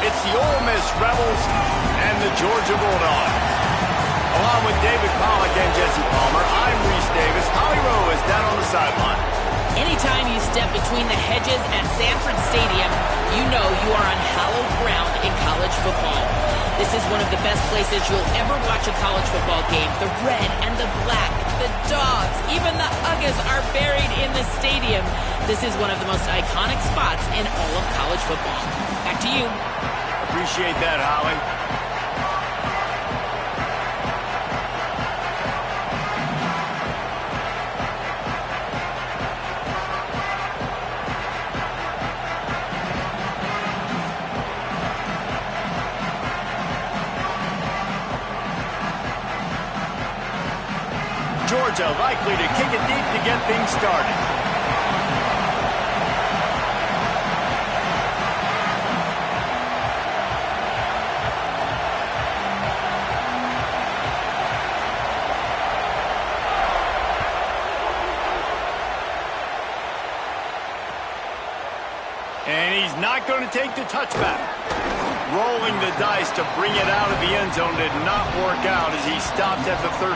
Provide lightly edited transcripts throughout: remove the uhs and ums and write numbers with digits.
It's the Ole Miss Rebels and the Georgia Bulldogs. Along with David Pollack and Jesse Palmer, I'm Reese Davis. Holly Rowe is down on the sideline. Anytime you step between the hedges at Sanford Stadium, you know you are on hallowed ground in college football. This is one of the best places you'll ever watch a college football game. The red and the black, the dogs, even the Uggas are buried in the stadium. This is one of the most iconic spots in all of college football. Back to you. Appreciate that, Holly. Georgia likely to kick it deep to get things started. And he's not going to take the touchback. Rolling the dice to bring it out of the end zone did not work out as he stopped at the 13.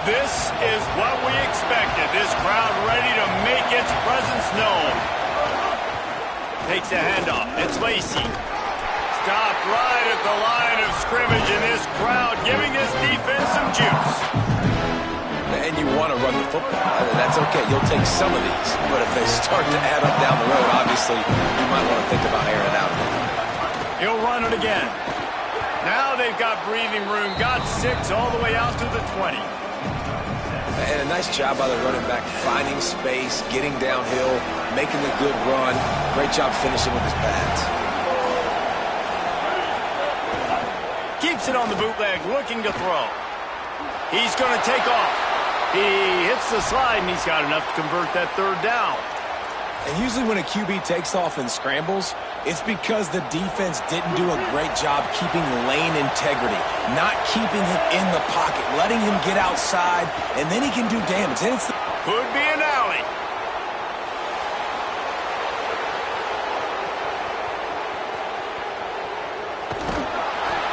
This is what we expected. This crowd ready to make its presence known. Takes the handoff. It's Lacey. Stopped right at the line of scrimmage, and this crowd giving this defense some juice. And you want to run the football. That's okay. You'll take some of these. But if they start to add up down the road, obviously, you might want to think about airing it out a little bit. He'll run it again. Now they've got breathing room. Got 6 all the way out to the 20. And a nice job by the running back, finding space, getting downhill, making a good run. Great job finishing with his pads. Keeps it on the bootleg, looking to throw. He's going to take off. He hits the slide, and he's got enough to convert that third down. And usually when a QB takes off and scrambles, it's because the defense didn't do a great job keeping lane integrity, not keeping him in the pocket, letting him get outside, and then he can do damage. And could be an alley.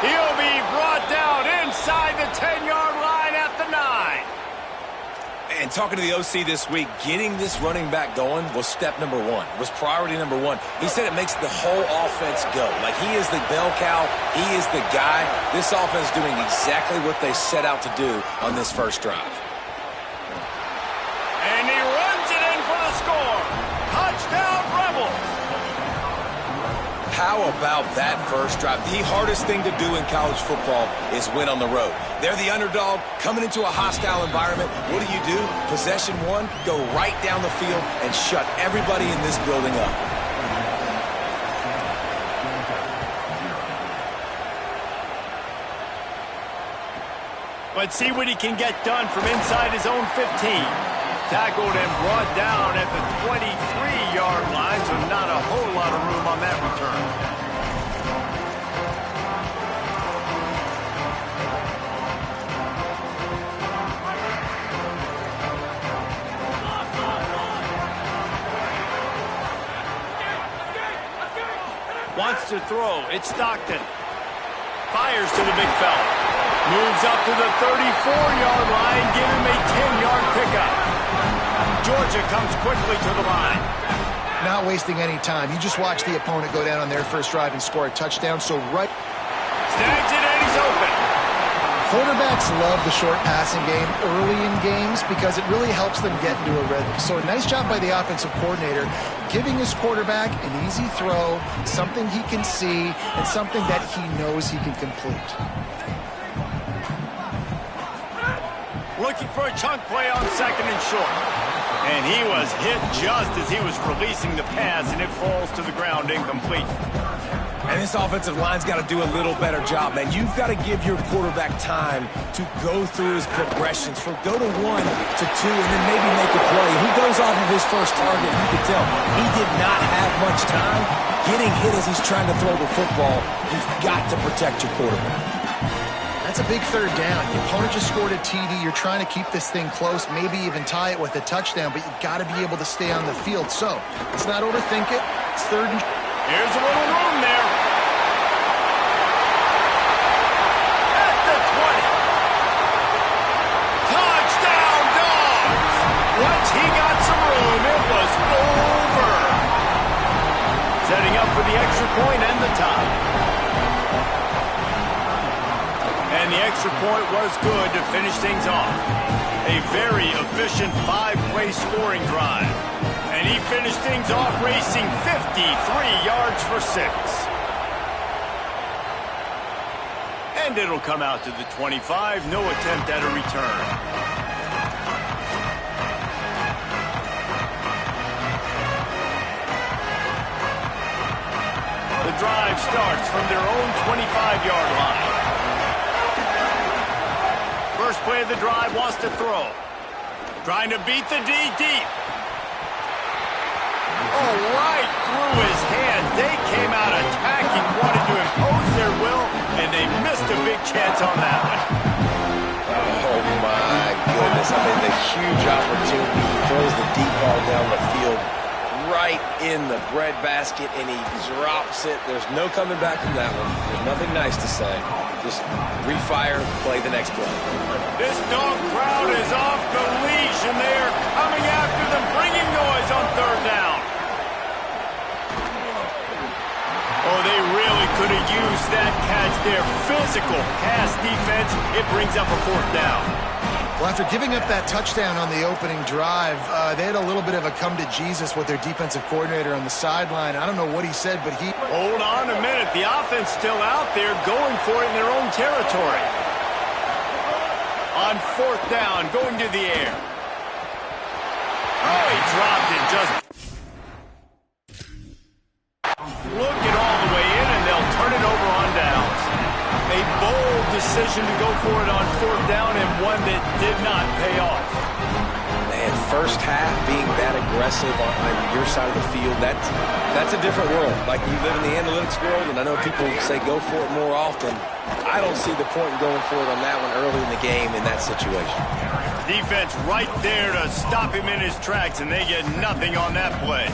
He'll be brought down inside the 10-yard line at the 9. And talking to the OC this week, getting this running back going was step number 1. It was priority number 1. He said it makes the whole offense go. Like, he is the bell cow. He is the guy. This offense is doing exactly what they set out to do on this first drive. And he runs it in for the score. Touchdown, Rebels. How about that first drive? The hardest thing to do in college football is win on the road. They're the underdog coming into a hostile environment. What do? Possession 1, go right down the field and shut everybody in this building up. Let's see what he can get done from inside his own 15. Tackled and brought down at the 23-yard line, so not a whole lot of room on that return. Wants to throw. It's Stockton. Fires to the big fella. Moves up to the 34-yard line. Give him a 10-yard pickup. Georgia comes quickly to the line. Not wasting any time. You just watch the opponent go down on their first drive and score a touchdown. So right. Snags it and he's open. Quarterbacks love the short passing game early in games because it really helps them get into a rhythm. So a nice job by the offensive coordinator giving his quarterback an easy throw, something he can see, and something that he knows he can complete. Looking for a chunk play on 2nd and short. And he was hit just as he was releasing the pass, and it falls to the ground incomplete. And this offensive line's got to do a little better job, man. You've got to give your quarterback time to go through his progressions, from go to 1 to 2, and then maybe make a play. He goes off of his first target. You can tell he did not have much time. Getting hit as he's trying to throw the football, you've got to protect your quarterback. That's That's a big third down. The opponent just scored a TD. You're trying to keep this thing close, maybe even tie it with a touchdown, but you got to be able to stay on the field. So let's not overthink it. It's third and... Here's a little room there. At the 20. Touchdown, Dogs! Once he got some room, it was over. Setting up for the extra point and the tie. And the extra point was good to finish things off. A very efficient 5-play scoring drive. And he finished things off racing 53 yards for 6. And it'll come out to the 25. No attempt at a return. The drive starts from their own 25-yard line. First play of the drive wants to throw. Trying to beat the D deep. Oh, right through his hands. They came out attacking, wanted to impose their will, and they missed a big chance on that one. Oh, my goodness. I mean, the huge opportunity. He throws the deep ball down the field right in the breadbasket, and he drops it. There's no coming back from that one. There's nothing nice to say. Just refire, play the next play. This dog crowd is off the leash, and they are coming after them, bringing noise on third down. Oh, they really could have used that catch there. Physical pass defense. It brings up a fourth down. Well, after giving up that touchdown on the opening drive, they had a little bit of a come to Jesus with their defensive coordinator on the sideline. I don't know what he said, but he... Hold on a minute. The offense still out there going for it in their own territory. On fourth down, going to the air. Oh, he dropped it just... Look it all the way in, and they'll turn it over on downs. A bold decision to go for it on fourth down, and one that did not pay off. Man, first half being that aggressive on your side of the field, that's a different world. Like, you live in the analytics world, and I know people say go for it more often. I don't see the point in going for it on that one early in the game in that situation. Defense right there to stop him in his tracks, and they get nothing on that play.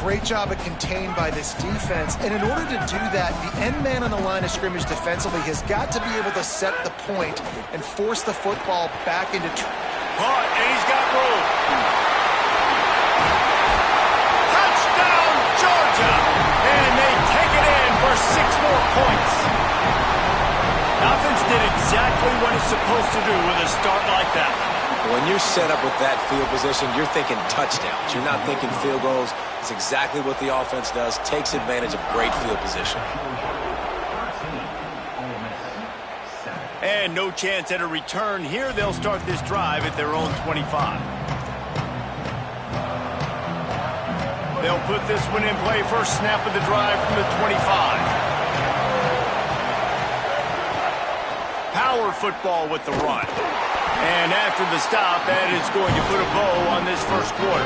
Great job of contained by this defense. And in order to do that, the end man on the line of scrimmage defensively has got to be able to set the point and force the football back into... Caught, and he's got room. Touchdown, Georgia! And they take it in for 6 more points. Offense did exactly what it's supposed to do with a start like that. When you're set up with that field position, you're thinking touchdowns. You're not thinking field goals. It's exactly what the offense does. Takes advantage of great field position. And no chance at a return here. They'll start this drive at their own 25. They'll put this one in play. First snap of the drive from the 25. Power football with the run. And after the stop, that is going to put a bow on this first quarter.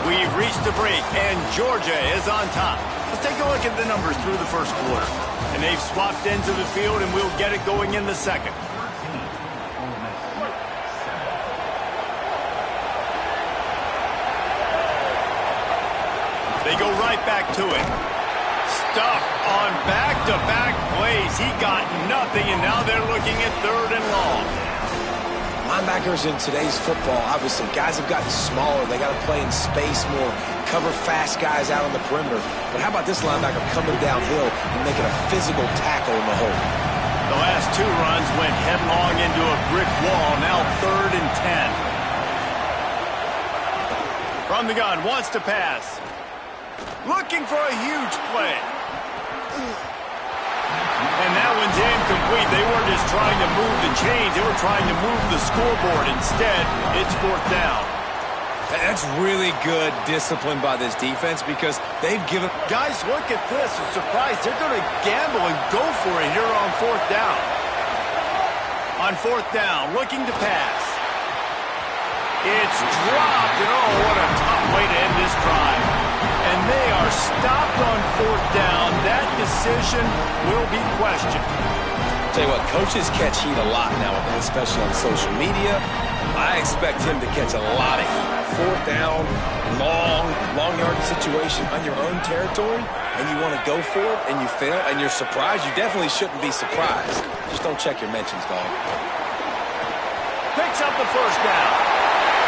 We've reached the break, and Georgia is on top. Let's take a look at the numbers through the first quarter. And they've swapped ends of the field, and we'll get it going in the second. They go right back to it. Stuff on back-to-back plays. He got nothing, and now they're looking at third and long. Linebackers in today's football, obviously, guys have gotten smaller. They got to play in space more, cover fast guys out on the perimeter. But how about this linebacker coming downhill and making a physical tackle in the hole? The last 2 runs went headlong into a brick wall. Now third and 10. From the gun, wants to pass. Looking for a huge play. And that one's incomplete. They weren't just trying to move the chains. They were trying to move the scoreboard. Instead, it's fourth down. That's really good discipline by this defense because they've given... Guys, look at this. I'm surprised. They're going to gamble and go for it here on fourth down. On fourth down, looking to pass. It's dropped, and oh, what a tough way to end this drive. And they are stopped on fourth down. That decision will be questioned. Tell you what, coaches catch heat a lot nowadays, especially on social media. I expect him to catch a lot of heat. Fourth down, long yardage situation on your own territory, and you want to go for it, and you fail, and you're surprised. You definitely shouldn't be surprised. Just don't check your mentions, dog. Picks up the first down.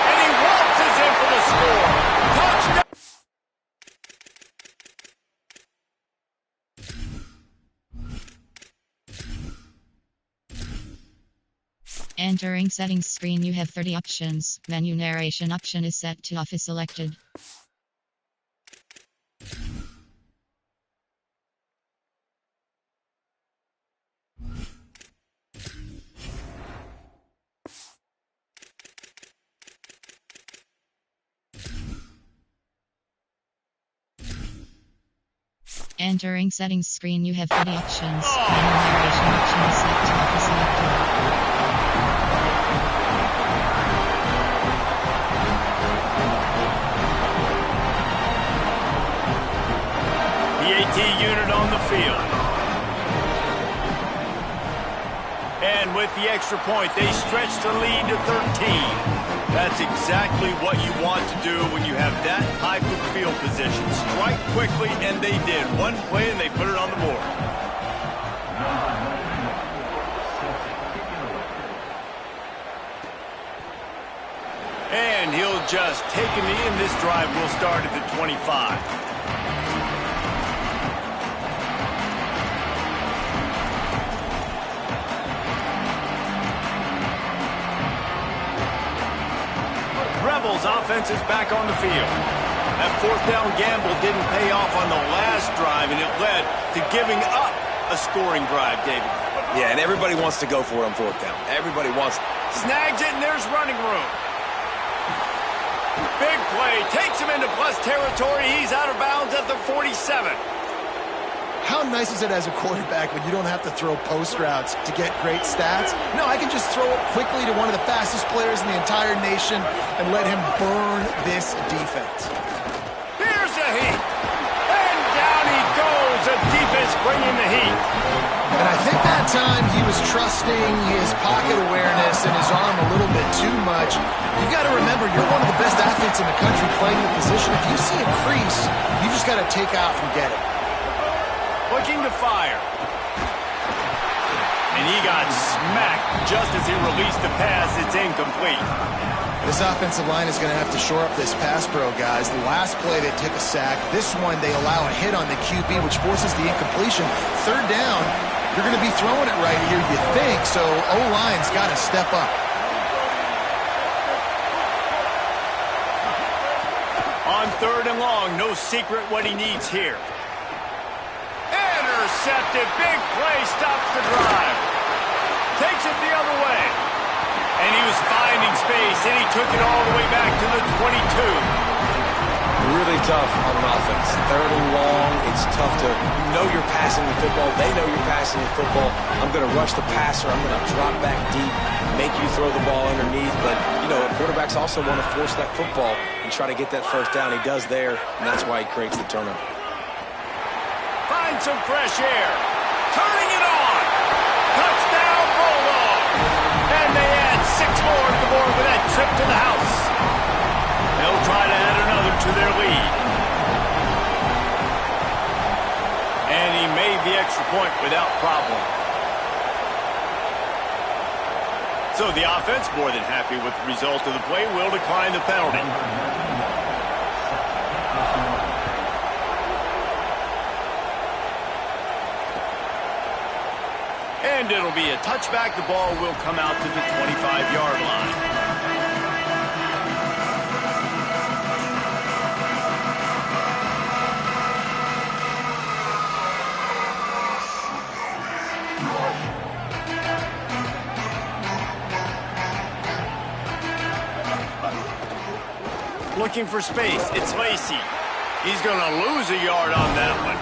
And he waltzes in for the score. Touchdown. Entering settings screen, you have 30 options. Menu narration option is set to off is selected. Entering settings screen, you have 30 options. Menu narration option is set to off is selected. Unit on the field. And with the extra point, they stretch the lead to 13. That's exactly what you want to do when you have that type of field position. Strike quickly, and they did. One play, and they put it on the board. And he'll just take a knee, and this drive will start at the 25. Rebels offense is back on the field. That fourth down gamble didn't pay off on the last drive, and it led to giving up a scoring drive, David. Yeah, and everybody wants to go for it on fourth down. Everybody wants. Snags it, and there's running room. Big play. Takes him into plus territory. He's out of bounds at the 47. How nice is it as a quarterback when you don't have to throw post routes to get great stats? No, I can just throw it quickly to one of the fastest players in the entire nation and let him burn this defense. Here's the heat. And down he goes. The defense bringing the heat. And I think that time he was trusting his pocket awareness and his arm a little bit too much. You've got to remember, you're one of the best athletes in the country playing the position. If you see a crease, you just got to take off and get it. Looking to fire. And he got smacked just as he released the pass. It's incomplete. This offensive line is going to have to shore up this pass pro, guys. The last play, they took a sack. This one, they allow a hit on the QB, which forces the incompletion. Third down, you're going to be throwing it right here, you think, so O-line's got to step up. On third and long, no secret what he needs here. Intercepted. Big play. Stops the drive. Takes it the other way. And he was finding space, and he took it all the way back to the 22. Really tough on an offense. Third and long, it's tough to know you're passing the football. They know you're passing the football. I'm going to rush the passer. I'm going to drop back deep, make you throw the ball underneath. But, you know, quarterbacks also want to force that football and try to get that first down. He does there, and that's why he creates the turnover. Find some fresh air. Turning it on. Touchdown, Bulldogs. And they add 6 more to the board with that trip to the house. They'll try to add another to their lead. And he made the extra point without problem. So the offense, more than happy with the result of the play, will decline the penalty. And it'll be a touchback. The ball will come out to the 25-yard line. Looking for space. It's Lacey. He's going to lose a yard on that one.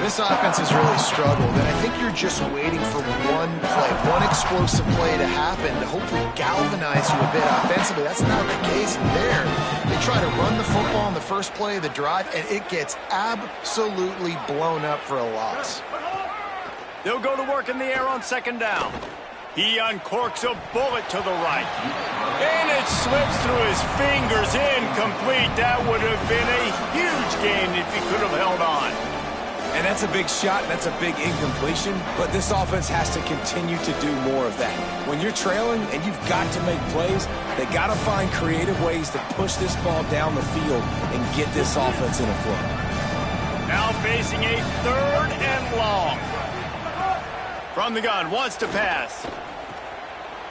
This offense has really struggled, and I think you're just waiting for one play, one explosive play to happen to hopefully galvanize you a bit offensively. That's not the case there. They try to run the football on the first play of the drive, and it gets absolutely blown up for a loss. They'll go to work in the air on second down. He uncorks a bullet to the right. And it slips through his fingers, incomplete. That would have been a huge gain if he could have held on. And that's a big shot, and that's a big incompletion, but this offense has to continue to do more of that. When you're trailing and you've got to make plays, they got to find creative ways to push this ball down the field and get this offense in a flow. Now facing a 3rd and long. From the gun, wants to pass.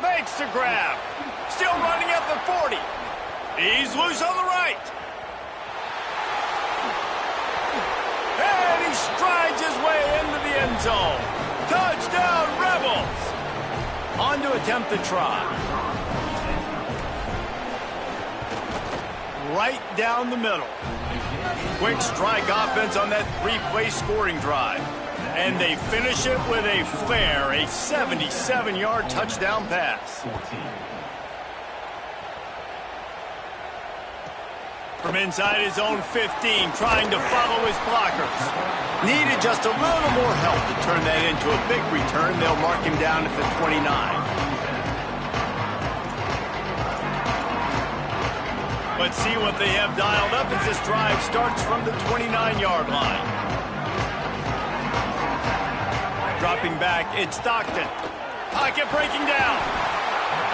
Makes the grab. Still running at the 40. He's loose on the right. And he strides his way into the end zone. Touchdown, Rebels. On to attempt the try. Right down the middle. Quick strike offense on that 3-play scoring drive. And they finish it with a flair, a 77-yard touchdown pass. From inside his own 15, trying to follow his blockers. Needed just a little more help to turn that into a big return. They'll mark him down at the 29. Let's see what they have dialed up as this drive starts from the 29-yard line. Dropping back, it's Stockton. Pocket breaking down.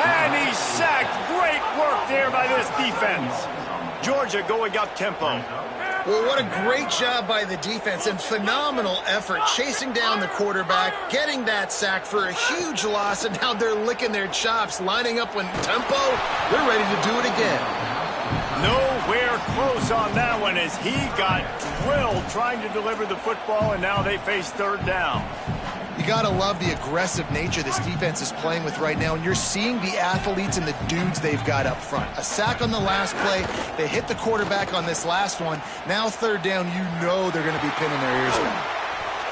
And he's sacked. Great work there by this defense. Georgia going up tempo. Well, what a great job by the defense and phenomenal effort chasing down the quarterback, getting that sack for a huge loss, and now they're licking their chops, lining up with tempo. They're ready to do it again. Nowhere close on that one as he got drilled trying to deliver the football, and now they face 3rd down. You got to love the aggressive nature this defense is playing with right now, and you're seeing the athletes and the dudes they've got up front. A sack on the last play. They hit the quarterback on this last one. Now 3rd down, you know they're going to be pinning their ears in.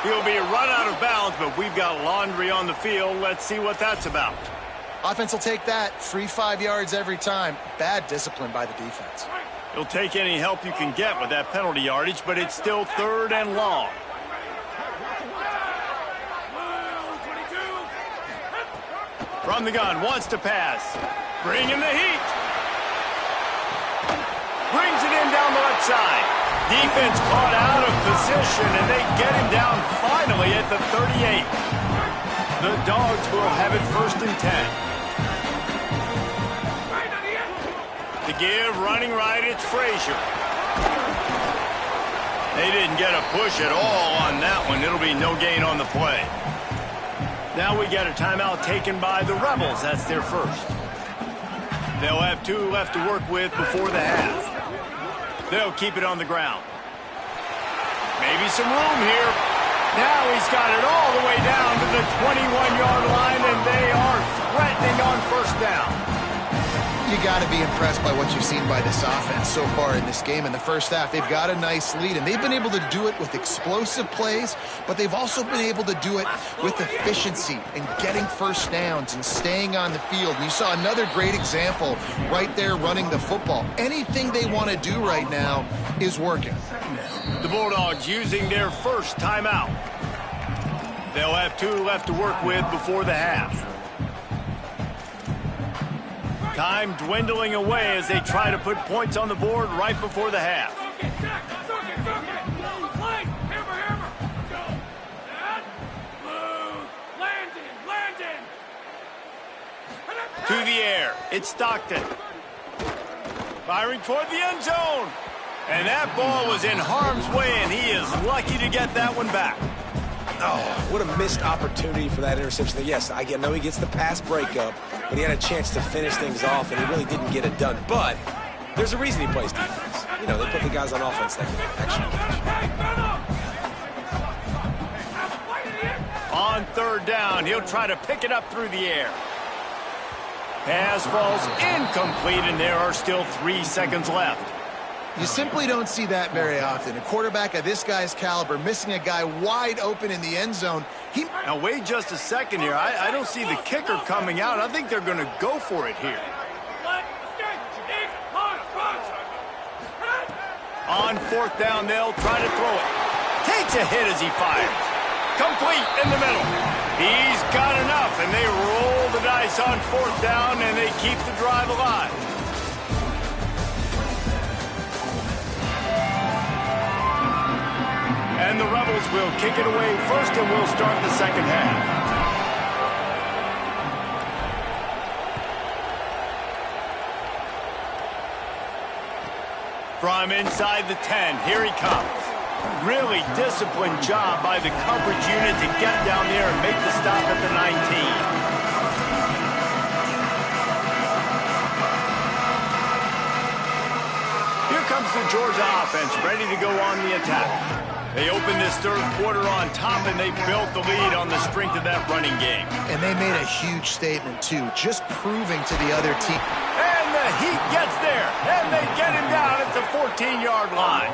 He'll be run out of bounds, but we've got laundry on the field. Let's see what that's about. Offense will take that. Free 5 yards every time. Bad discipline by the defense. He'll take any help you can get with that penalty yardage, but it's still 3rd and long. From the gun, wants to pass. Bringing the heat. Brings it in down the left side. Defense caught out of position, and they get him down finally at the 38. The Dogs will have it 1st and 10. To give, running right, it's Frazier. They didn't get a push at all on that one. It'll be no gain on the play. Now we get a timeout taken by the Rebels. That's their first. They'll have 2 left to work with before the half. They'll keep it on the ground. Maybe some room here. Now he's got it all the way down to the 21-yard line, and they are threatening on 1st down. You got to be impressed by what you've seen by this offense so far in this game. In the first half, they've got a nice lead, and they've been able to do it with explosive plays, but they've also been able to do it with efficiency and getting 1st downs and staying on the field. And you saw another great example right there running the football. Anything they want to do right now is working. The Bulldogs using their first timeout. They'll have 2 left to work with before the half. Time dwindling away as they try to put points on the board right before the half. To the air, it's Stockton. Firing toward the end zone. And that ball was in harm's way, and he is lucky to get that one back. Oh, what a missed opportunity for that interception. Yes, I know he gets the pass breakup, but he had a chance to finish things off, and he really didn't get it done. But there's a reason he plays defense. You know, they put the guys on offense that can actually catch. On 3rd down, he'll try to pick it up through the air. Pass falls incomplete, and there are still 3 seconds left. You simply don't see that very often. A quarterback of this guy's caliber missing a guy wide open in the end zone. Now, wait just a second here. I don't see the kicker coming out. I think they're going to go for it here. On 4th down, they'll try to throw it. Takes a hit as he fires. complete in the middle. He's got enough, and they roll the dice on 4th down, and they keep the drive alive. And the Rebels will kick it away first, and we'll start the second half. From inside the 10, here he comes. Really disciplined job by the coverage unit to get down there and make the stop at the 19. Here comes the Georgia offense, ready to go on the attack. They opened this third quarter on top, and they built the lead on the strength of that running game. And they made a huge statement, too, just proving to the other team. And the Heat gets there, and they get him down at the 14-yard line.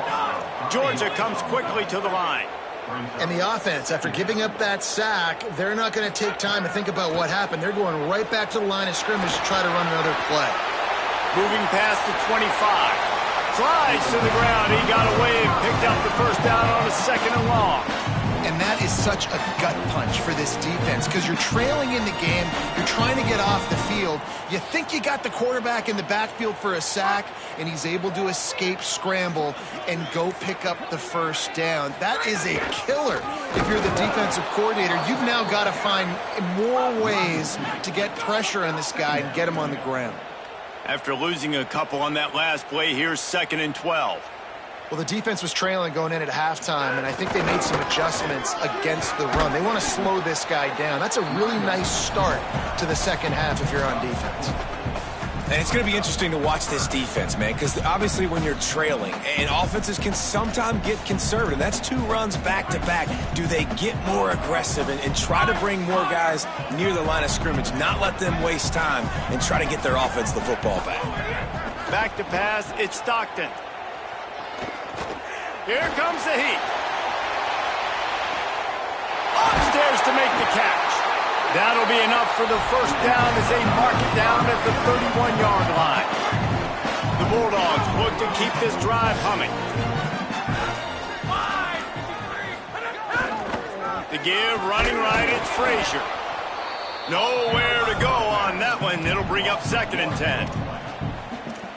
Georgia comes quickly to the line. And the offense, after giving up that sack, they're not going to take time to think about what happened. They're going right back to the line of scrimmage to try to run another play. Moving past the 25. Slides to the ground. He got away and picked up the first down on a 2nd and long. And that is such a gut punch for this defense because you're trailing in the game. You're trying to get off the field. You think you got the quarterback in the backfield for a sack, and he's able to escape, scramble, and go pick up the first down. That is a killer if you're the defensive coordinator. You've now got to find more ways to get pressure on this guy and get him on the ground. After losing a couple on that last play, here's 2nd and 12. Well, the defense was trailing going in at halftime, and I think they made some adjustments against the run. They want to slow this guy down. That's a really nice start to the second half if you're on defense. And it's going to be interesting to watch this defense, man, because obviously when you're trailing, and offenses can sometimes get conservative. That's 2 runs back-to-back. Do they get more aggressive and try to bring more guys near the line of scrimmage, not let them waste time, and try to get their offense the football back? Back to pass, it's Stockton. Here comes the Heat. Upstairs to make the catch. That'll be enough for the first down as they mark it down at the 31-yard line. The Bulldogs look to keep this drive humming. The give, running right, it's Frazier. Nowhere to go on that one. It'll bring up 2nd and 10.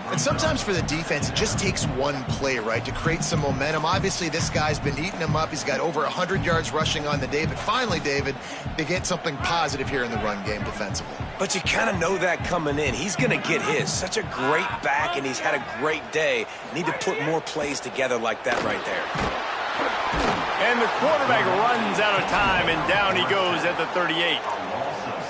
And sometimes for the defense, it just takes one play, right, to create some momentum. Obviously, this guy's been eating him up. He's got over 100 yards rushing on the day. But finally, David, they get something positive here in the run game defensively. But you kind of know that coming in. He's going to get his. Such a great back, and he's had a great day. Need to put more plays together like that right there. And the quarterback runs out of time, and down he goes at the 38.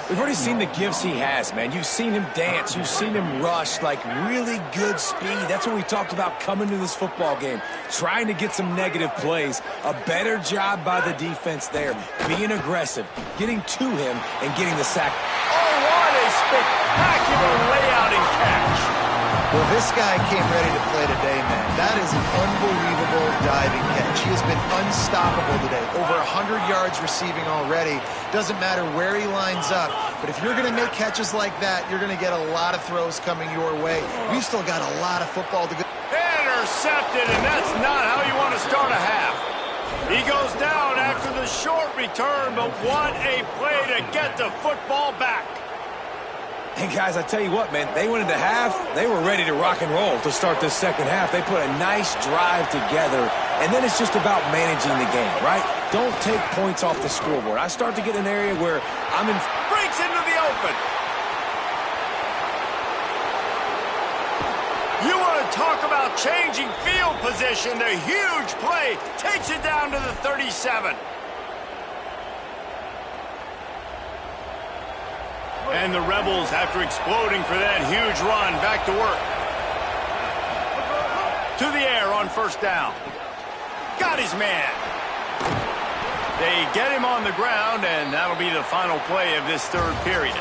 We've already seen the gifts he has, man. You've seen him dance. You've seen him rush, like really good speed. That's what we talked about coming to this football game, trying to get some negative plays. A better job by the defense there, being aggressive, getting to him, and getting the sack. Oh, what a spectacular layout and catch. Well, this guy came ready to play today, man. That is an unbelievable diving catch. He has been unstoppable today. Over 100 yards receiving already. Doesn't matter where he lines up. But if you're going to make catches like that, you're going to get a lot of throws coming your way. We've still got a lot of football to go. Intercepted, and that's not how you want to start a half. He goes down after the short return, but what a play to get the football back. And guys, I tell you what, man, they went into half. They were ready to rock and roll to start this second half. They put a nice drive together, and then it's just about managing the game, right? Don't take points off the scoreboard. I start to get an area where I'm in. Breaks into the open. You want to talk about changing field position? A huge play takes it down to the 37. And the Rebels, after exploding for that huge run, back to work. To the air on first down. Got his man. They get him on the ground, and that'll be the final play of this third period.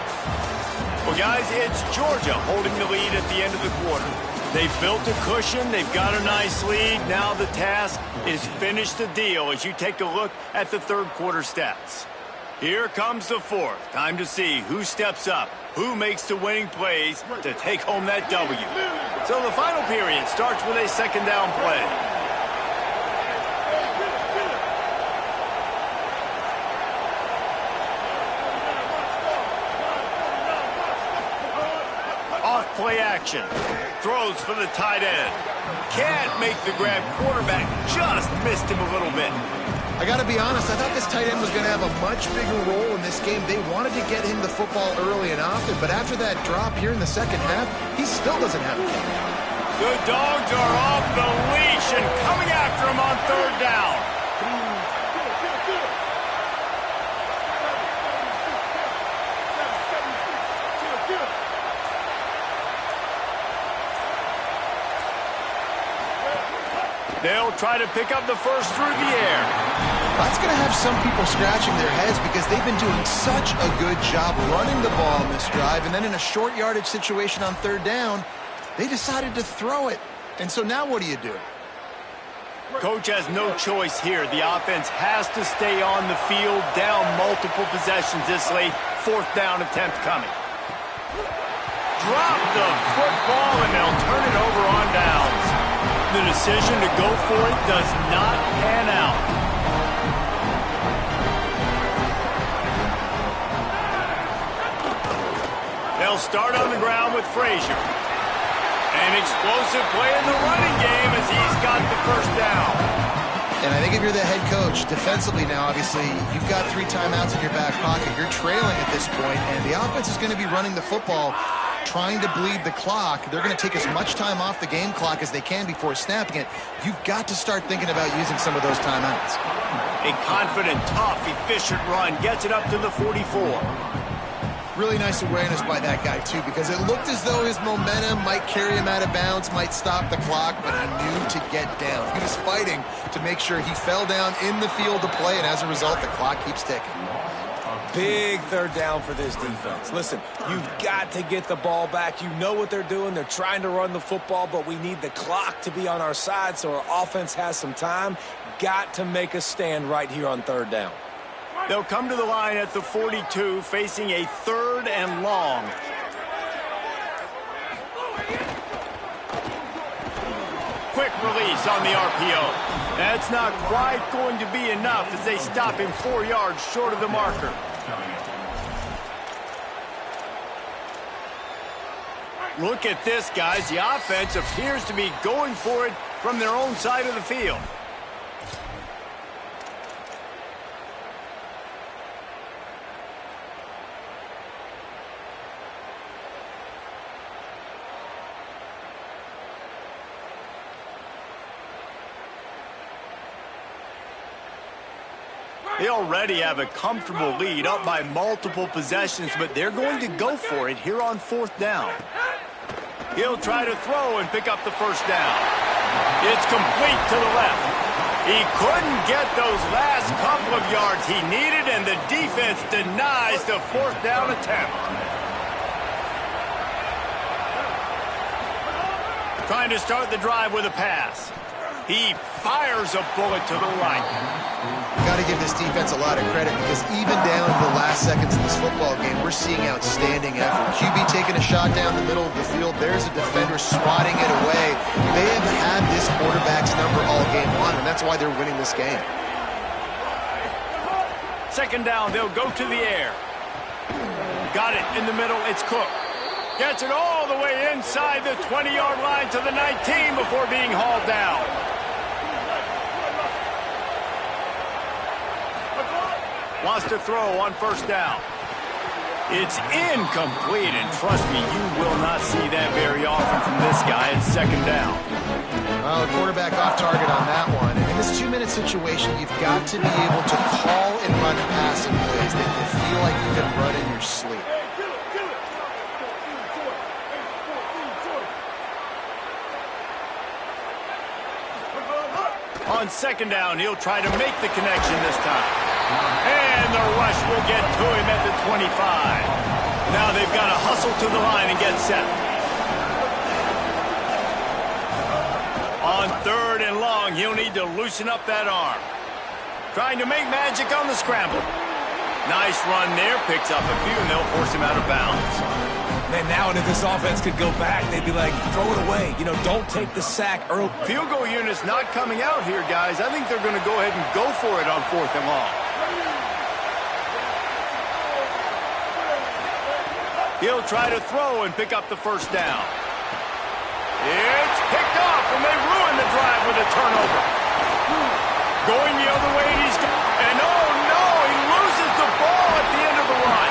Well, guys, it's Georgia holding the lead at the end of the quarter. They've built a cushion. They've got a nice lead. Now the task is finish the deal as you take a look at the third quarter stats. Here comes the fourth. Time to see who steps up, who makes the winning plays to take home that W. So the final period starts with a second down play. play action. Throws for the tight end. Can't make the grab. Quarterback just missed him a little bit. I got to be honest, I thought this tight end was going to have a much bigger role in this game. They wanted to get him the football early and often, but after that drop here in the second half, he still doesn't have it. The Dogs are off the leash and coming after him on third down. They'll try to pick up the first through the air. That's going to have some people scratching their heads because they've been doing such a good job running the ball in this drive, and then in a short yardage situation on third down, they decided to throw it. And so now what do you do? Coach has no choice here. The offense has to stay on the field, down multiple possessions this late. Fourth down attempt coming. Drop the football, and they'll turn it over on downs. The decision to go for it does not pan out. They'll start on the ground with Frazier. An explosive play in the running game as he's got the first down. And I think if you're the head coach, defensively now, obviously, you've got 3 timeouts in your back pocket. You're trailing at this point, and the offense is going to be running the football, trying to bleed the clock. They're going to take as much time off the game clock as they can before snapping it. You've got to start thinking about using some of those timeouts. A confident, tough, efficient run gets it up to the 44. Really nice awareness by that guy, too, because it looked as though his momentum might carry him out of bounds, might stop the clock, but he knew to get down. He was fighting to make sure he fell down in the field to play, and as a result, the clock keeps ticking. Big third down for this defense. Listen, you've got to get the ball back. You know what they're doing. They're trying to run the football, but we need the clock to be on our side so our offense has some time. Got to make a stand right here on third down. They'll come to the line at the 42, facing a third and long. Quick release on the RPO. That's not quite going to be enough as they stop him 4 yards short of the marker. Look at this, guys. The offense appears to be going for it from their own side of the field. They already have a comfortable lead, up by multiple possessions, but they're going to go for it here on fourth down. He'll try to throw and pick up the first down. It's complete to the left. He couldn't get those last couple of yards he needed, and the defense denies the fourth down attempt. Trying to start the drive with a pass. He fires a bullet to the right. Got to give this defense a lot of credit because even down to the last seconds of this football game, we're seeing outstanding effort. QB taking a shot down the middle of the field. There's a defender swatting it away. They have had this quarterback's number all game long, and that's why they're winning this game. Second down, they'll go to the air. Got it in the middle, it's Cook. Gets it all the way inside the 20-yard line to the 19 before being hauled down. Wants to throw on first down. It's incomplete, and trust me, you will not see that very often from this guy at second down. Well, quarterback off target on that one. And in this 2-minute situation, you've got to be able to call and run passing plays that you feel like you can run in your sleep. On second down, he'll try to make the connection this time. And the rush will get to him at the 25. Now they've got to hustle to the line and get set. On third and long, he'll need to loosen up that arm. Trying to make magic on the scramble. Nice run there, picks up a few, and they'll force him out of bounds. Man, now and if this offense could go back, they'd be like, throw it away. You know, don't take the sack early. Field goal unit's not coming out here, guys. I think they're going to go ahead and go for it on fourth and long. He'll try to throw and pick up the first down. It's picked off, and they ruin the drive with a turnover. Going the other way, and oh no, he loses the ball at the end of the run.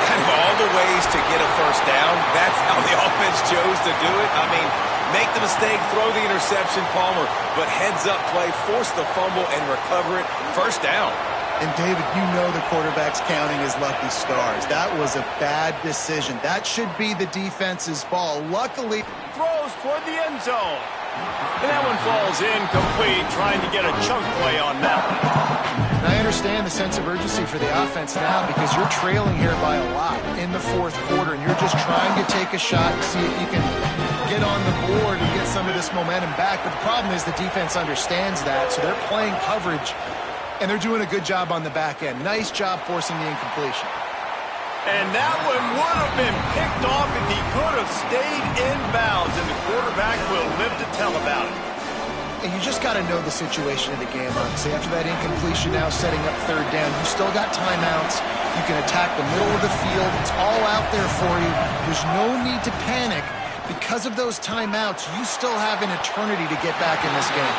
Out of all the ways to get a first down, that's how the offense chose to do it. I mean, make the mistake, throw the interception, Palmer, but heads-up play, force the fumble, and recover it. First down. And, David, you know the quarterback's counting his lucky stars. That was a bad decision. That should be the defense's ball. Luckily, throws toward the end zone. And that one falls incomplete, trying to get a chunk play on that one. And I understand the sense of urgency for the offense now because you're trailing here by a lot in the fourth quarter, and you're just trying to take a shot and see if you can get on the board and get some of this momentum back. But the problem is the defense understands that, so they're playing coverage, and they're doing a good job on the back end. Nice job forcing the incompletion. And that one would have been picked off if he could have stayed in bounds, and the quarterback will live to tell about it. And you just got to know the situation of the game, honestly. After that incompletion now setting up third down, you still got timeouts. You can attack the middle of the field. It's all out there for you. There's no need to panic. Because of those timeouts, you still have an eternity to get back in this game.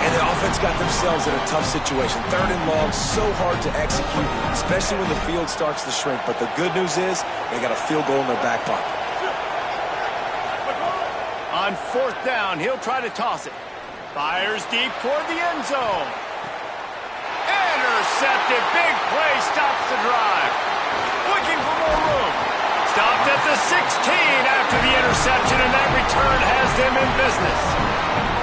And the offense got themselves in a tough situation. Third and long, so hard to execute, especially when the field starts to shrink. But the good news is they got a field goal in their back pocket. On fourth down, he'll try to toss it. Fires deep toward the end zone. Intercepted. Big play stops the drive. Looking for more room. Stopped at the 16 after the interception, and that return has them in business.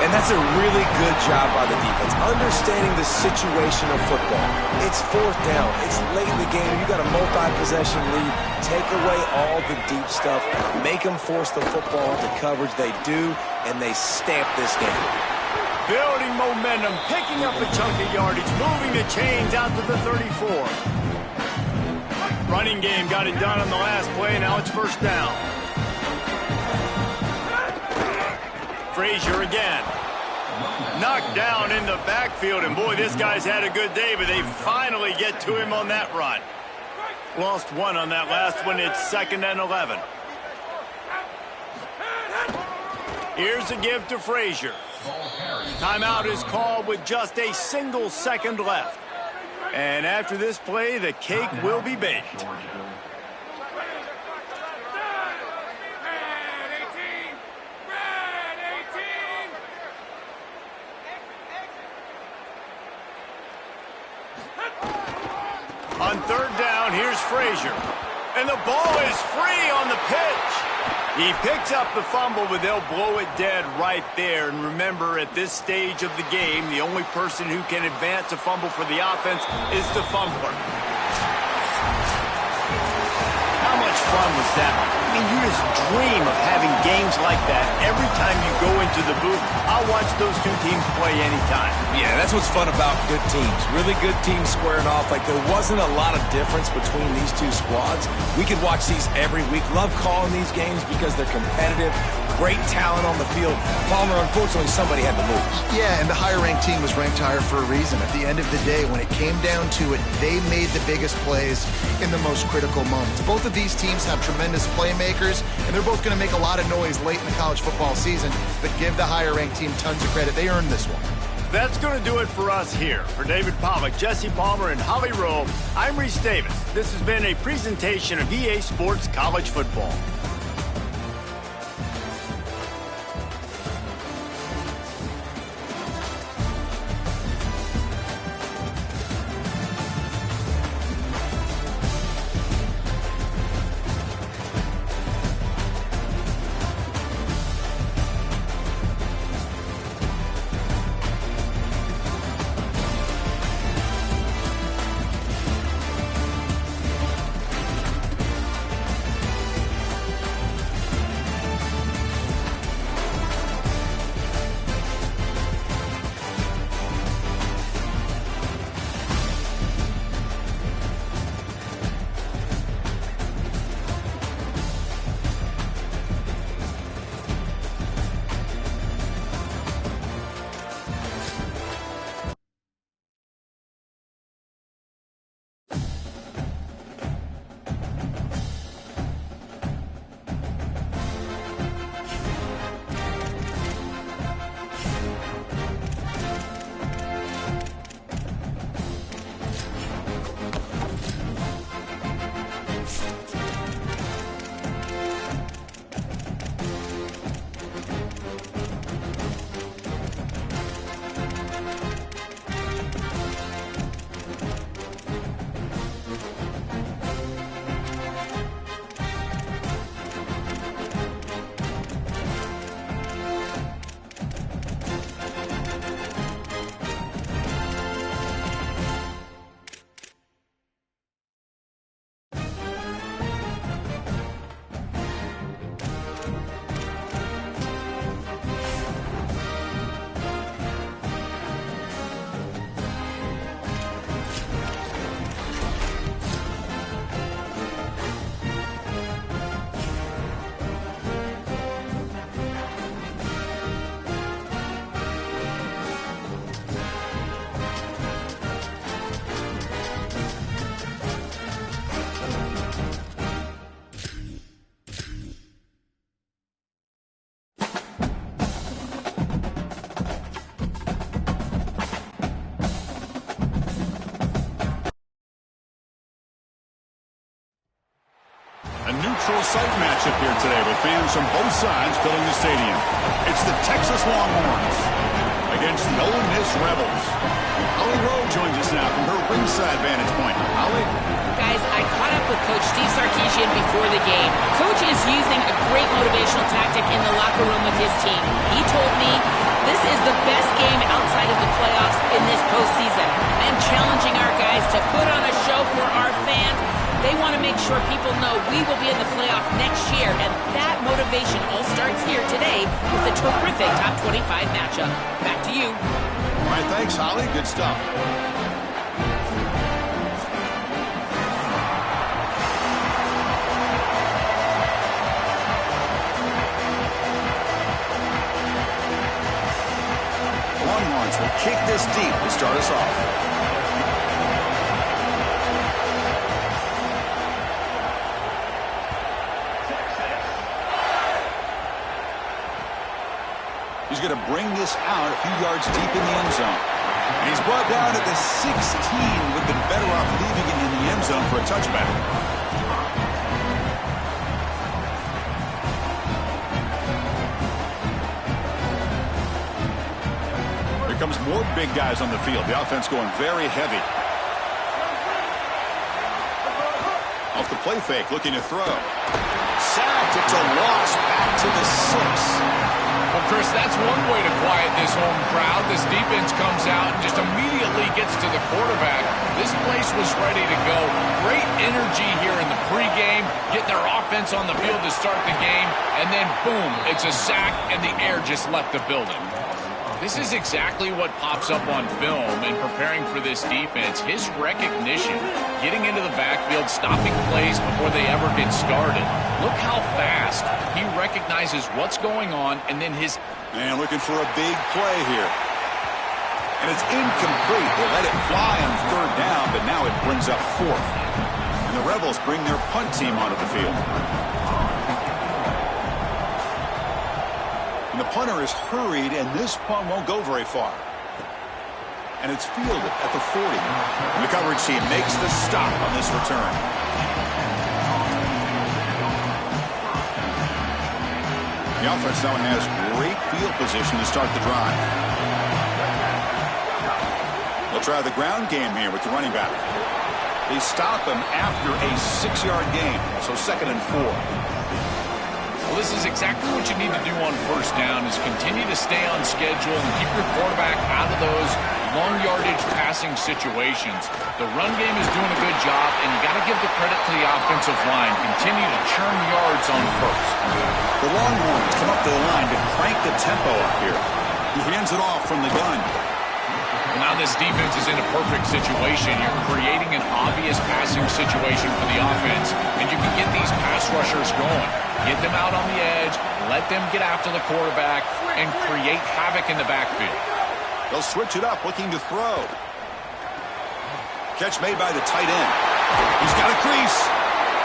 And that's a really good job by the defense, understanding the situation of football. It's fourth down. It's late in the game. You got a multi-possession lead. Take away all the deep stuff. Make them force the football into coverage. They do, and they stamp this game. Building momentum, picking up a chunk of yardage, moving the chains out to the 34. Running game got it done on the last play. Now it's first down. Frazier again. Knocked down in the backfield, and boy, this guy's had a good day, but they finally get to him on that run. Lost one on that last one. It's 2nd and 11. Here's a give to Frazier. Timeout is called with just a single second left. And after this play, the cake will be baked. On third down, here's Frazier. And the ball is free on the pitch. He picks up the fumble, but they'll blow it dead right there. And remember, at this stage of the game, the only person who can advance a fumble for the offense is the fumbler. How much fun was that? I mean, you just dream of having games like that every time you go into the booth. I'll watch those two teams play anytime. Yeah, that's what's fun about good teams. Really good teams squaring off. Like, there wasn't a lot of difference between these two squads. We could watch these every week. Love calling these games because they're competitive. Great talent on the field. Palmer, unfortunately, somebody had to lose. Yeah, and the higher-ranked team was ranked higher for a reason. At the end of the day, when it came down to it, they made the biggest plays in the most critical moments. Both of these teams have tremendous playmakers, and they're both going to make a lot of noise late in the college football season, but give the higher-ranked team tons of credit. They earned this one. That's going to do it for us here. For David Pollack, Jesse Palmer, and Holly Rowe, I'm Reese Davis. This has been a presentation of EA Sports College Football. natural site matchup here today with fans from both sides filling the stadium. It's the Texas Longhorns against the Ole Miss Rebels. Holly Rowe joins us now from her ringside vantage point. Holly? Guys, I caught up with Coach Steve Sarkisian before the game. Coach is using a great motivational tactic in the locker room with his team. He told me this is the best game outside of the playoffs in this postseason. I am challenging our guys to put on a show for our fans. They want to make sure people know we will be in the playoff next year, and that motivation all starts here today with a terrific top 25 matchup. Back to you. All right, thanks, Holly. Good stuff. Longhorns will kick this deep to start us off. He's going to bring this out a few yards deep in the end zone. And he's brought down at the 16. Would have been better off leaving it in the end zone for a touchback. Here comes more big guys on the field. The offense going very heavy. Off the play fake, looking to throw. Sacked. It's a loss back to the 6. Well, Chris, that's one way to quiet this home crowd. This defense comes out and just immediately gets to the quarterback. This place was ready to go. Great energy here in the pregame, getting their offense on the field to start the game, and then boom, it's a sack, and the air just left the building. This is exactly what pops up on film in preparing for this defense. His recognition, getting into the backfield, stopping plays before they ever get started. Look how fast he recognizes what's going on, and then his... Man, looking for a big play here. And it's incomplete. They let it fly on third down, but now it brings up fourth. And the Rebels bring their punt team onto the field. And the punter is hurried, and this punt won't go very far. And it's fielded at the 40. And the coverage team makes the stop on this return. The offense now has great field position to start the drive. They'll try the ground game here with the running back. They stop him after a 6-yard gain, so 2nd and 4. Well, this is exactly what you need to do on first down, is continue to stay on schedule and keep your quarterback out of those long yardage passing situations. The run game is doing a good job, and you got to give the credit to the offensive line. Continue to churn yards on first. The Longhorns come up to the line to crank the tempo up here. He hands it off from the gun. Well, now this defense is in a perfect situation. You're creating an obvious passing situation for the offense, and you can get these pass rushers going. Get them out on the edge, let them get after the quarterback, and create havoc in the backfield. They'll switch it up, looking to throw. Catch made by the tight end. He's got a crease.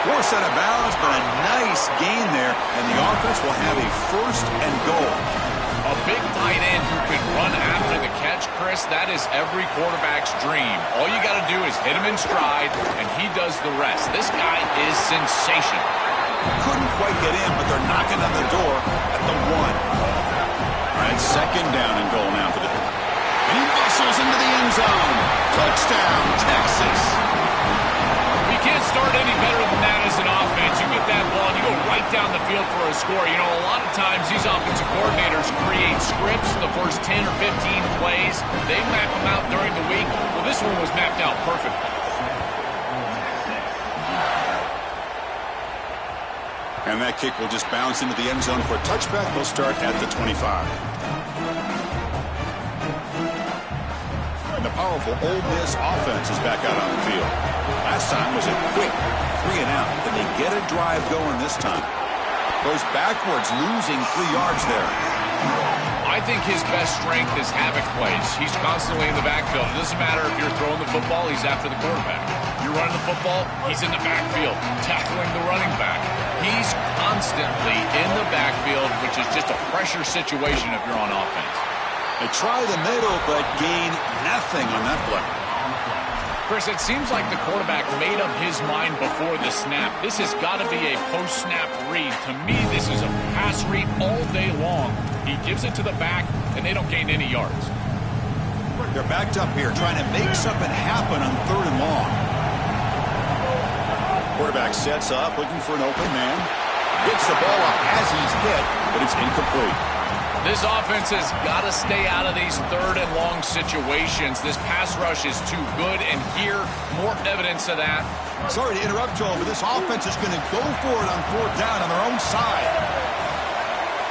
Forced out of bounds, but a nice gain there, and the offense will have a 1st and goal. A big tight end who can run after the catch, Chris, that is every quarterback's dream. All you got to do is hit him in stride, and he does the rest. This guy is sensational. Couldn't quite get in, but they're knocking on the door at the 1. All right, 2nd down and goal now for the... And he muscles into the end zone. Touchdown, Texas. You can't start any better than that as an offense. You get that ball and you go right down the field for a score. You know, a lot of times these offensive coordinators create scripts the first 10 or 15 plays. They map them out during the week. Well, this one was mapped out perfectly. And that kick will just bounce into the end zone for a touchback. They'll start at the 25. And the powerful Ole Miss offense is back out on the field. Last time was a quick 3 and out. Then they get a drive going this time. Goes backwards, losing 3 yards there. I think his best strength is havoc plays. He's constantly in the backfield. It doesn't matter if you're throwing the football, he's after the quarterback. You're running the football, he's in the backfield, tackling the running back. He's constantly in the backfield, which is just a pressure situation if you're on offense. They try the middle, but gain nothing on that play. Chris, it seems like the quarterback made up his mind before the snap. This has got to be a post-snap read. To me, this is a pass read all day long. He gives it to the back, and they don't gain any yards. They're backed up here, trying to make something happen on 3rd and long. Quarterback sets up, looking for an open man. Gets the ball up as he's hit, but it's incomplete. This offense has got to stay out of these 3rd and long situations. This pass rush is too good, and here, more evidence of that. Sorry to interrupt, Joel, but this offense is going to go for it on 4th down on their own side.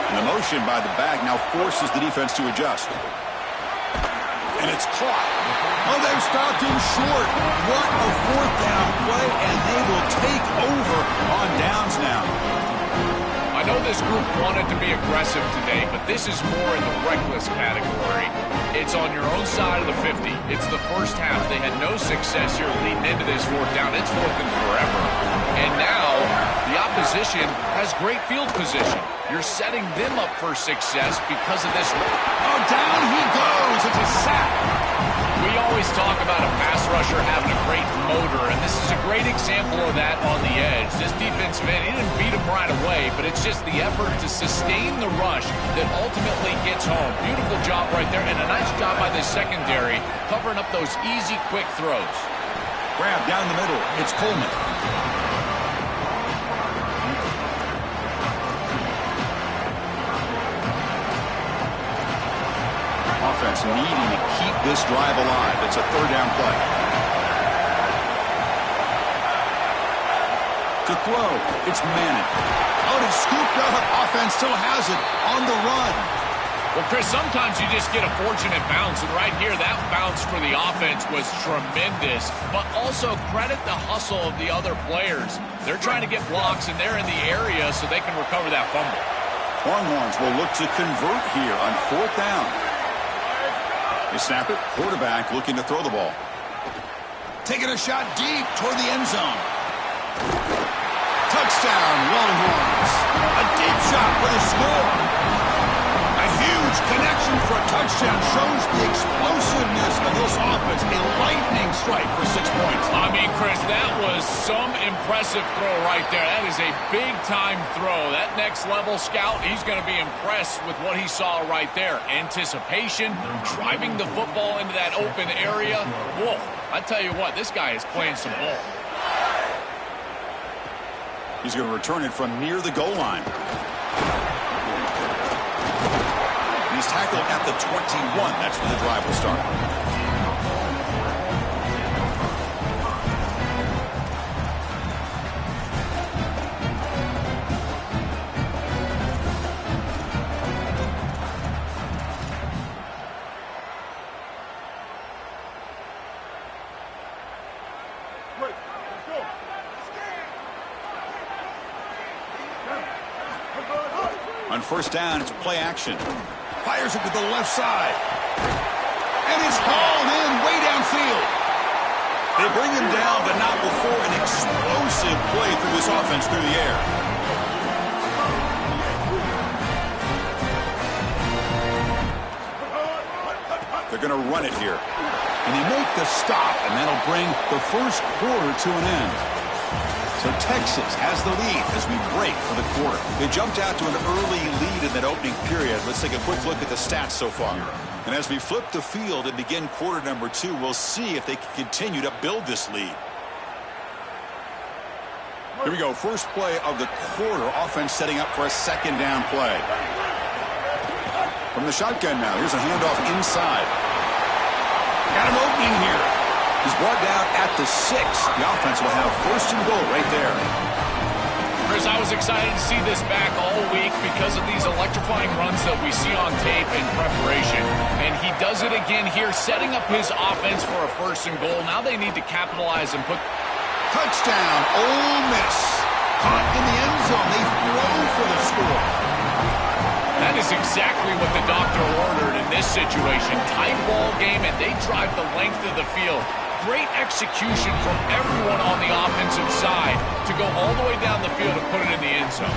And the motion by the back now forces the defense to adjust. And it's caught. Oh, they've stopped him short. What a 4th down play, and they will take over on downs now. I know this group wanted to be aggressive today, but this is more in the reckless category. It's on your own side of the 50. It's the first half. They had no success here leading into this 4th down. It's 4th and forever. And now the opposition has great field position. You're setting them up for success because of this. Oh, down he goes. It's a sack. We always talk about a pass rusher having a great motor, and this is a great example of that on the edge. This defensive end, he didn't beat him right away, but it's just the effort to sustain the rush that ultimately gets home. Beautiful job right there, and a nice job by the secondary covering up those easy, quick throws. Grab down the middle. It's Coleman. Offense needing to keep this drive alive. It's a 3rd down play. To throw, it's Manning. Oh, it's scooped up. Offense still has it on the run. Well, Chris, sometimes you just get a fortunate bounce, and right here, that bounce for the offense was tremendous, but also credit the hustle of the other players. They're trying to get blocks, and they're in the area so they can recover that fumble. Longhorns will look to convert here on 4th down. They snap it. Quarterback looking to throw the ball. Taking a shot deep toward the end zone. Touchdown, Longhorns. A deep shot for the score. A huge connection for a touchdown shows the explosiveness of this offense. A lightning strike for 6 points. I mean, Chris, that was some impressive throw right there. That is a big-time throw. That next-level scout, he's going to be impressed with what he saw right there. Anticipation, driving the football into that open area. Whoa, I tell you what, this guy is playing some ball. He's going to return it from near the goal line. He's tackled at the 21. That's where the drive will start. On 1st down, it's play action. Fires it to the left side. And it's hauled in way downfield. They bring him down, but not before an explosive play through this offense through the air. They're going to run it here. And they make the stop, and that'll bring the first quarter to an end. So Texas has the lead as we break for the quarter. They jumped out to an early lead in that opening period. Let's take a quick look at the stats so far. And as we flip the field and begin quarter number 2, we'll see if they can continue to build this lead. Here we go. First play of the quarter. Offense setting up for a 2nd down play. From the shotgun now. Here's a handoff inside. Got an opening here. He's brought down at the 6. The offense will have 1st and goal right there. Chris, I was excited to see this back all week because of these electrifying runs that we see on tape in preparation. And he does it again here, setting up his offense for a 1st and goal. Now they need to capitalize and put... Touchdown, Ole Miss. Caught in the end zone. They throw for the score. That is exactly what the doctor ordered in this situation. Tight ball game, and they drive the length of the field. Great execution from everyone on the offensive side to go all the way down the field and put it in the end zone.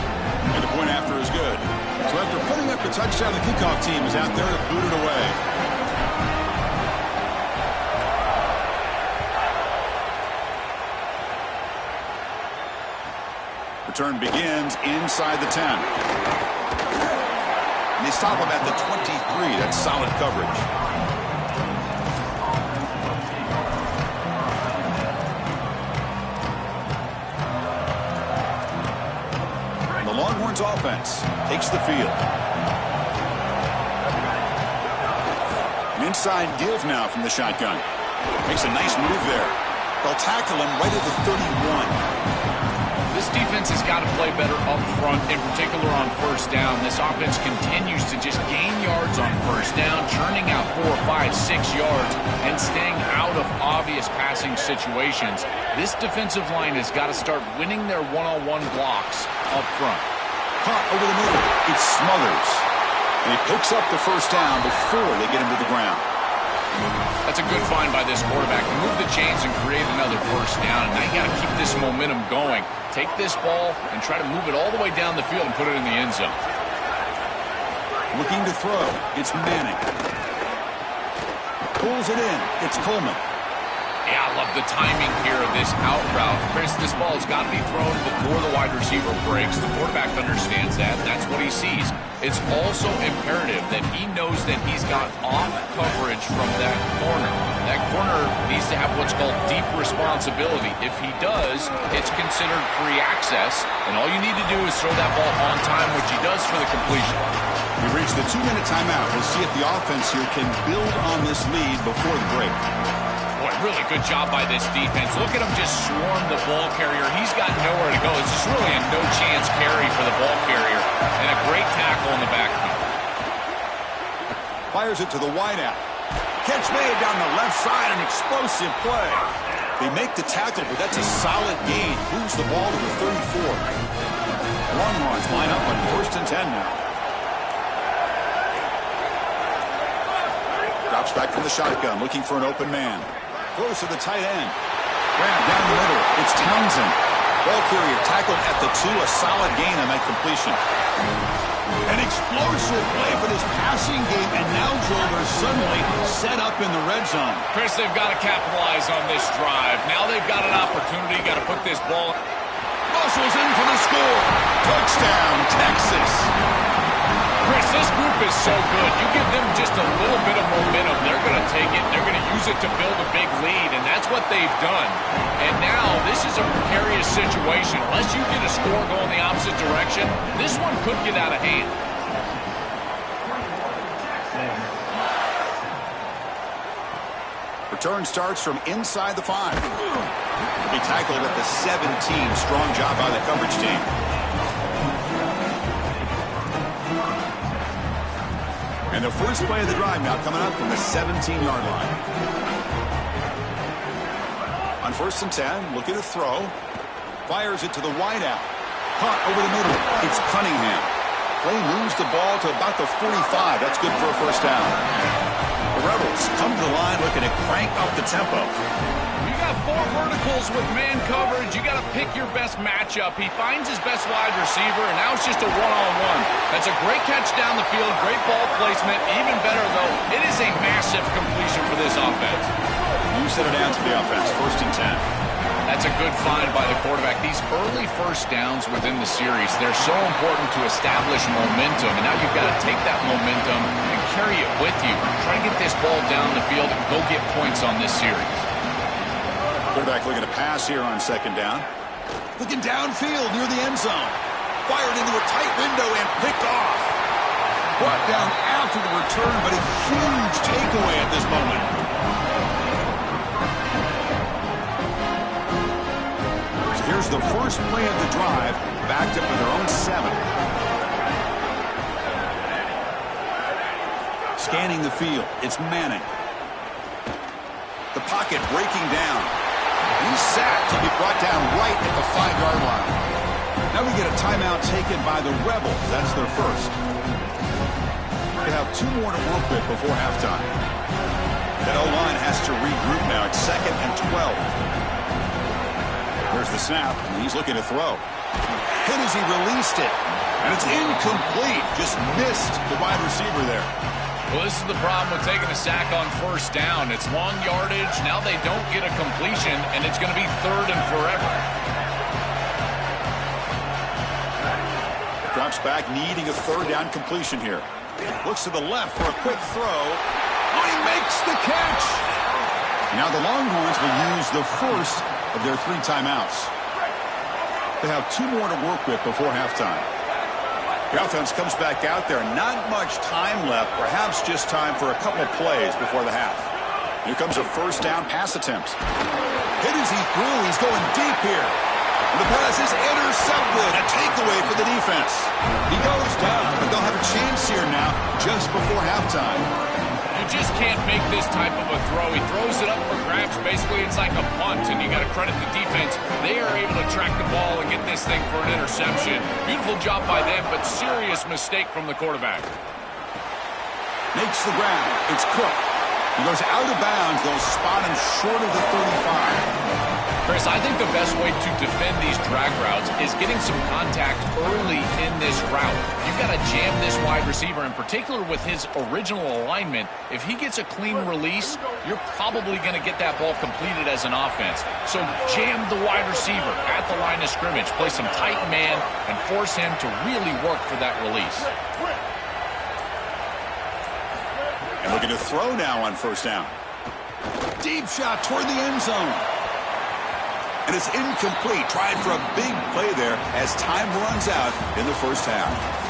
And the point after is good. So after putting up the touchdown, the kickoff team is out there to boot it away. return begins inside the 10. And they stop him at the 23. That's solid coverage. And the Longhorns offense takes the field. An inside give now from the shotgun. Makes a nice move there. They'll tackle him right at the 31. This defense has got to play better up front, in particular on first down. This offense continues to just gain yards on first down, churning out 4, 5, 6 yards, and staying out of obvious passing situations. This defensive line has got to start winning their one-on-one blocks up front. Caught over the middle. It's Smothers. And he picks up the first down before they get him to the ground. That's a good find by this quarterback to move the chains and create another first down. And now you got to keep this momentum going. Take this ball and try to move it all the way down the field and put it in the end zone. Looking to throw. It's Manning. Pulls it in. It's Coleman. Yeah, I love the timing here of this out route. Chris, this ball has got to be thrown before the wide receiver breaks. The quarterback understands that. That's what he sees. It's also imperative that he knows that he's got off coverage from that corner. That corner needs to have what's called deep responsibility. If he does, it's considered free access, and all you need to do is throw that ball on time, which he does for the completion. We reach the 2-minute timeout. We'll see if the offense here can build on this lead before the break. Boy, really good job by this defense. Look at him just swarm the ball carrier. He's got nowhere to go. It's just really a no-chance carry for the ball carrier. And a great tackle in the backfield. Fires it to the wideout. Catch made down the left side, an explosive play. They make the tackle, but that's a solid gain. Moves the ball to the 34. Longhorns line up on 1st and 10 now. Drops back from the shotgun, looking for an open man. Throws to the tight end. Grab down the middle. It's Townsend. Ball carrier tackled at the 2. A solid gain on that completion. An explosive play for this passing game, and now Joel are suddenly set up in the red zone. Chris, they've got to capitalize on this drive. Now they've got an opportunity. Got to put this ball. Muscles in for the score. Touchdown, Texas. Chris, this group is so good. You give them just a little bit of momentum, they're going to take it. They're going to use it to build a big lead, and that's what they've done. And now this is a precarious situation. Unless you get a score going the opposite direction, this one could get out of hand. Return starts from inside the 5. He tackled at the 17. Strong job by the coverage team. And the first play of the drive now coming up from the 17-yard line. On 1st and 10, looking to throw. Fires it to the wideout. Caught over the middle. It's Cunningham. Play moves the ball to about the 45. That's good for a first down. The Rebels come to the line looking to crank up the tempo. You got 4 verticals with man coverage. You got to pick your best matchup. He finds his best wide receiver, and now it's just a one-on-one. That's a great catch down the field, great ball placement. Even better, though, it is a massive completion for this offense. You set it down to the offense, 1st and 10. That's a good find by the quarterback. These early first downs within the series, they're so important to establish momentum, and now you've got to take that momentum and carry it with you. Try to get this ball down the field and go get points on this series. Quarterback looking to pass here on 2nd down. Looking downfield near the end zone. Fired into a tight window and picked off. Brought down after the return, but a huge takeaway at this moment. So here's the first play of the drive, backed up with their own 7. Scanning the field, it's Manning. The pocket breaking down. He's sacked to be brought down right at the 5-yard line. Now we get a timeout taken by the Rebels. That's their first. They have 2 more to work with before halftime. That O-line has to regroup now. It's 2nd and 12. There's the snap, and he's looking to throw. Hit as he released it, and it's incomplete. Just missed the wide receiver there. Well, this is the problem with taking a sack on 1st down. It's long yardage. Now they don't get a completion, and it's going to be 3rd and forever. steps back, needing a third down completion here. Looks to the left for a quick throw. Oh, he makes the catch. Now the Longhorns will use the first of their 3 timeouts. They have 2 more to work with before halftime. The offense comes back out there. Not much time left. Perhaps just time for a couple of plays before the half. Here comes a first down pass attempt. Hit as he threw. He's going deep here. And the pass is intercepted. A takeaway for the defense. He goes down, but they'll have a chance here now just before halftime. You just can't make this type of a throw. He throws it up for grabs. Basically, it's like a punt, and you got to credit the defense. They are able to track the ball and get this thing for an interception. Beautiful job by them, but serious mistake from the quarterback. Makes the grab. It's Cook. He goes out of bounds. They'll spot him short of the 35. Chris, I think the best way to defend these drag routes is getting some contact early in this route. You've got to jam this wide receiver, in particular with his original alignment. If he gets a clean release, you're probably going to get that ball completed as an offense. So jam the wide receiver at the line of scrimmage, play some tight man, and force him to really work for that release. And looking to throw now on first down. Deep shot toward the end zone. And it's incomplete. Tried for a big play there as time runs out in the first half.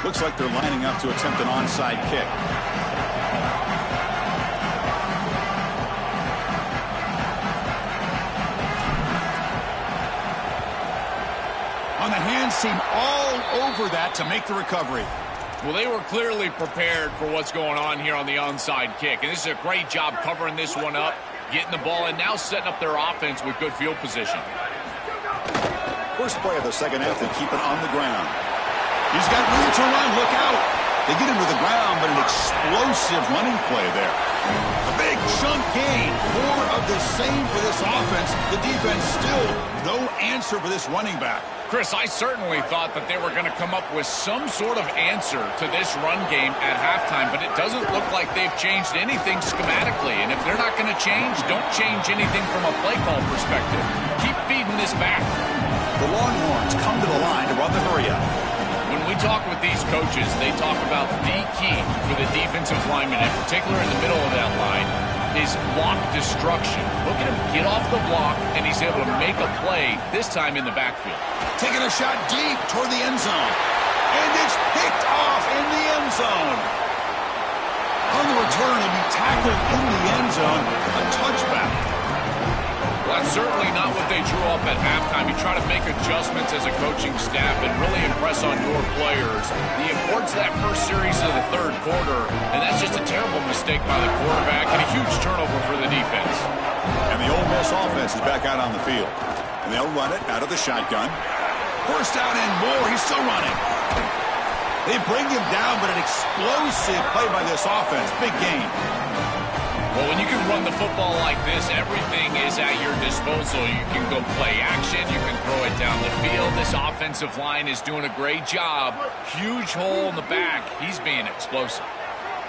Looks like they're lining up to attempt an onside kick. On the hands team all over that to make the recovery. Well, they were clearly prepared for what's going on here on the onside kick. And this is a great job covering this one up, getting the ball, and now setting up their offense with good field position. First play of the second half, they keep it on the ground. He's got room to run. Look out. They get him to the ground, but an explosive running play there. A big chunk gain. More of the same for this offense. The defense still no answer for this running back. Chris, I certainly thought that they were going to come up with some sort of answer to this run game at halftime, but it doesn't look like they've changed anything schematically. And if they're not going to change, don't change anything from a play call perspective. Keep feeding this back. The Longhorns come to the line to run the hurry-up. When we talk with these coaches, they talk about the key for the defensive lineman, in particular in the middle of that line, is block destruction. Look at him get off the block, and he's able to make a play, this time in the backfield. Taking a shot deep toward the end zone. And it's picked off in the end zone. On the return, he'll be tackled in the end zone. A touchback. Well, that's certainly not what they drew up at halftime. You try to make adjustments as a coaching staff and really impress on your players. The importance of that first series of the third quarter, and that's just a terrible mistake by the quarterback and a huge turnover for the defense. And the Ole Miss offense is back out on the field. And they'll run it out of the shotgun. First down and more. He's still running. They bring him down, but an explosive play by this offense. Big gain. Well, when you can run the football like this, everything is at your disposal. You can go play action. You can throw it down the field. This offensive line is doing a great job. Huge hole in the back. He's being explosive.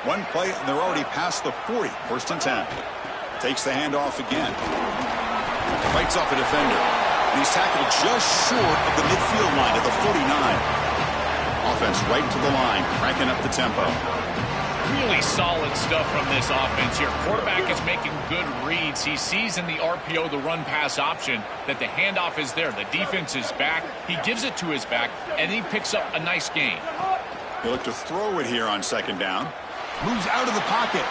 One play, and they're already past the 40. First and 10. Takes the handoff again. Fights off a defender. And he's tackled just short of the midfield line at the 49. Offense right to the line, cranking up the tempo. Really solid stuff from this offense here. Quarterback is making good reads. He sees in the RPO, the run-pass option, that the handoff is there. The defense is back. He gives it to his back, and he picks up a nice gain. He'll look to throw it here on second down. Moves out of the pocket.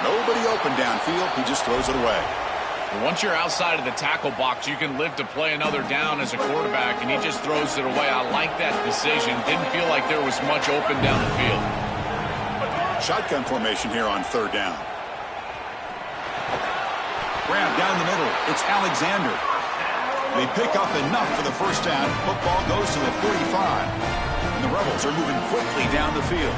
Nobody open downfield. He just throws it away. Once you're outside of the tackle box, you can live to play another down as a quarterback, and he just throws it away. I like that decision. Didn't feel like there was much open down the field. Shotgun formation here on third down. Grab down the middle. It's Alexander. They pick up enough for the first down. Football goes to the 45. And the Rebels are moving quickly down the field.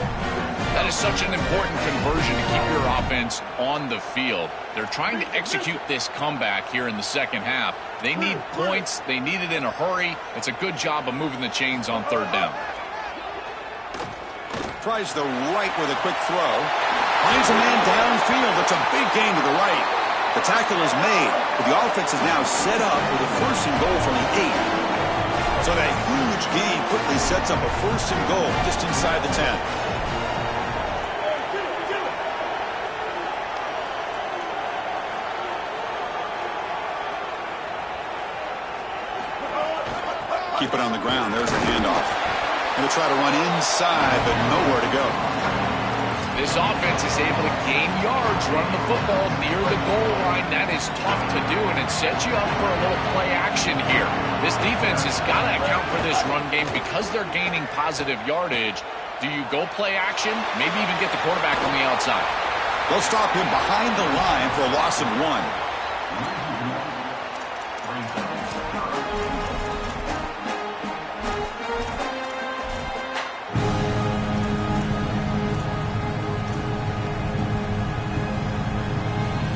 That is such an important conversion to keep your offense on the field. They're trying to execute this comeback here in the second half. They need points. They need it in a hurry. It's a good job of moving the chains on third down. Tries the right with a quick throw. Finds a man downfield. It's a big gain to the right. The tackle is made, but the offense is now set up with a first and goal from the 8. So that huge gain quickly sets up a first and goal just inside the 10. Keep it on the ground. There's a handoff. Going to try to run inside, but nowhere to go. This offense is able to gain yards running the football near the goal line. That is tough to do, and it sets you up for a little play action here. This defense has got to account for this run game because they're gaining positive yardage. Do you go play action? Maybe even get the quarterback on the outside. They'll stop him behind the line for a loss of 1.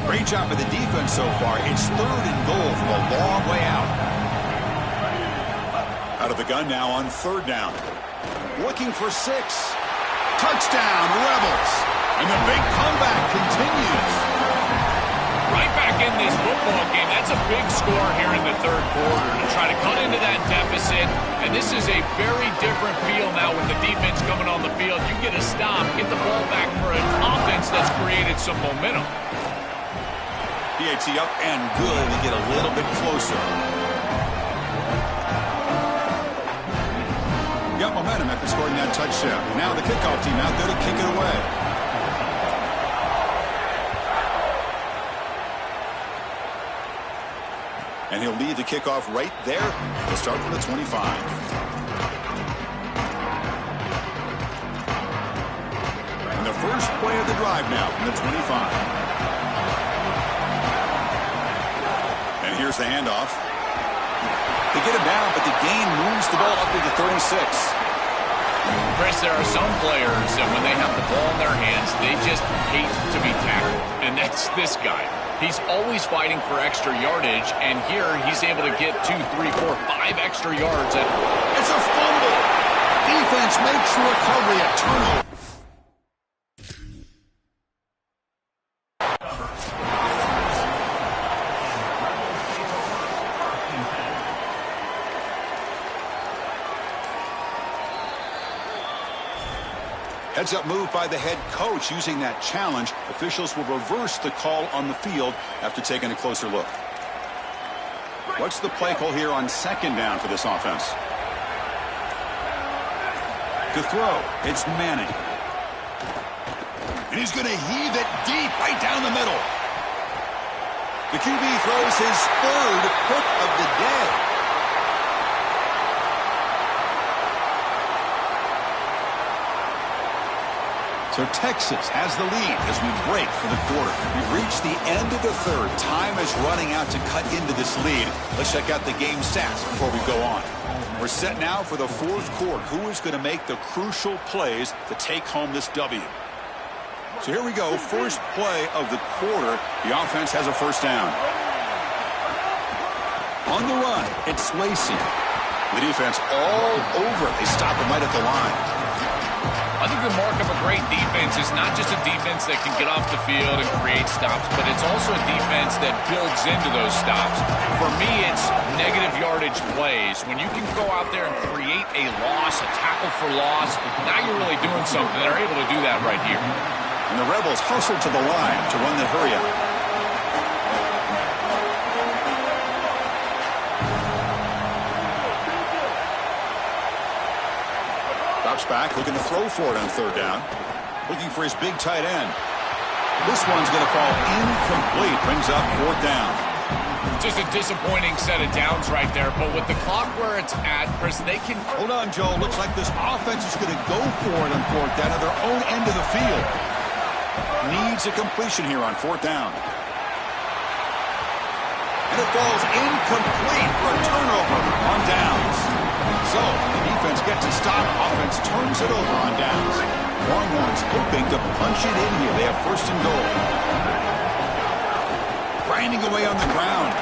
Great job by the defense so far. It's third and goal from a long way out. Out of the gun now on third down. Looking for 6. Touchdown, Rebels. And the big comeback continues. Right back in this football game. That's a big score here in the third quarter to try to cut into that deficit. And this is a very different feel now with the defense coming on the field. You get a stop, get the ball back for an offense that's created some momentum. PAT up and good to get a little bit closer. Got momentum after scoring that touchdown. Now the kickoff team out there to kick it away. And he'll lead the kickoff right there. He'll start from the 25. And the first play of the drive now from the 25. Here's the handoff. They get him down, but the gain moves the ball up to the 36. Chris, there are some players that when they have the ball in their hands, they just hate to be tackled. And that's this guy. He's always fighting for extra yardage, and here he's able to get 2, 3, 4, 5 extra yards. It's a fumble. Defense makes the recovery a turnover. Heads-up move by the head coach. Using that challenge, officials will reverse the call on the field after taking a closer look. What's the play call here on second down for this offense? To throw, it's Manning. And he's going to heave it deep right down the middle. The QB throws his third pick of the day. So Texas has the lead as we break for the quarter. We've reached the end of the third. Time is running out to cut into this lead. Let's check out the game stats before we go on. We're set now for the fourth quarter. Who is going to make the crucial plays to take home this W? So here we go. First play of the quarter. The offense has a first down. On the run, it's Lacey. The defense all over. They stop him right at the line. I think the mark of a great defense is not just a defense that can get off the field and create stops, but it's also a defense that builds into those stops. For me, it's negative yardage plays. When you can go out there and create a loss, a tackle for loss, now you're really doing something. They're able to do that right here. And the Rebels hustle to the line to run the hurry up. Back, looking to throw for it on third down. Looking for his big tight end. This one's going to fall incomplete. Brings up fourth down. Just a disappointing set of downs right there, but with the clock where it's at, Chris, they can... Hold on, Joe. Looks like this offense is going to go for it on fourth down at their own end of the field. Needs a completion here on fourth down. And it falls incomplete for a turnover on downs. result. The defense gets a stop. Offense turns it over on downs. Longhorns hoping to punch it in here. They have first and goal. Grinding away on the ground.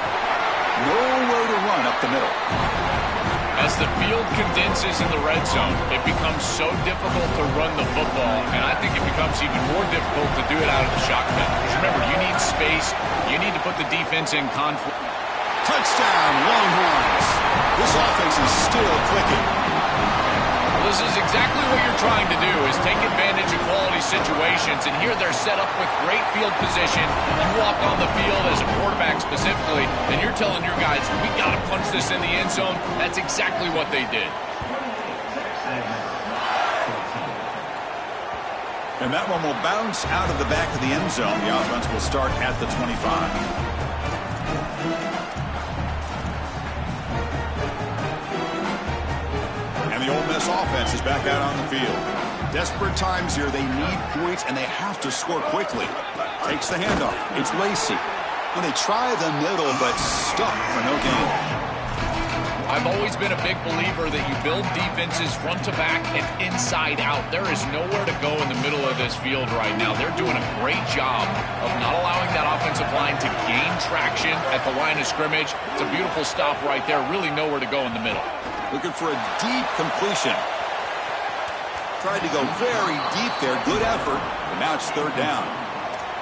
Nowhere to run up the middle. As the field condenses in the red zone, it becomes so difficult to run the football, and I think it becomes even more difficult to do it out of the shotgun. Because remember, you need space. You need to put the defense in conflict. Touchdown, Longhorns. This offense is still clicking. Well, this is exactly what you're trying to do, is take advantage of quality situations. And here they're set up with great field position. You walk on the field as a quarterback specifically, and you're telling your guys, we got to punch this in the end zone. That's exactly what they did. And that one will bounce out of the back of the end zone. The offense will start at the 25. The Ole Miss offense is back out on the field. Desperate times here. They need points, and they have to score quickly. Takes the handoff. It's Lacey. And they try the middle, but stuck for no gain. I've always been a big believer that you build defenses front to back and inside out. There is nowhere to go in the middle of this field right now. They're doing a great job of not allowing that offensive line to gain traction at the line of scrimmage. It's a beautiful stop right there. Really nowhere to go in the middle. Looking for a deep completion. Tried to go very deep there. Good effort. But now it's third down.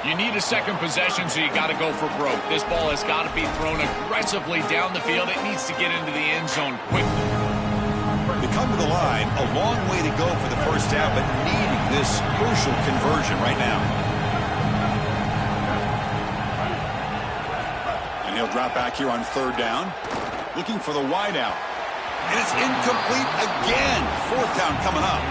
You need a second possession, so you got to go for broke. This ball has got to be thrown aggressively down the field. It needs to get into the end zone quickly. They come to the line. A long way to go for the first down, but needing this crucial conversion right now. And he'll drop back here on third down. Looking for the wide out. And it's incomplete again. Fourth down coming up.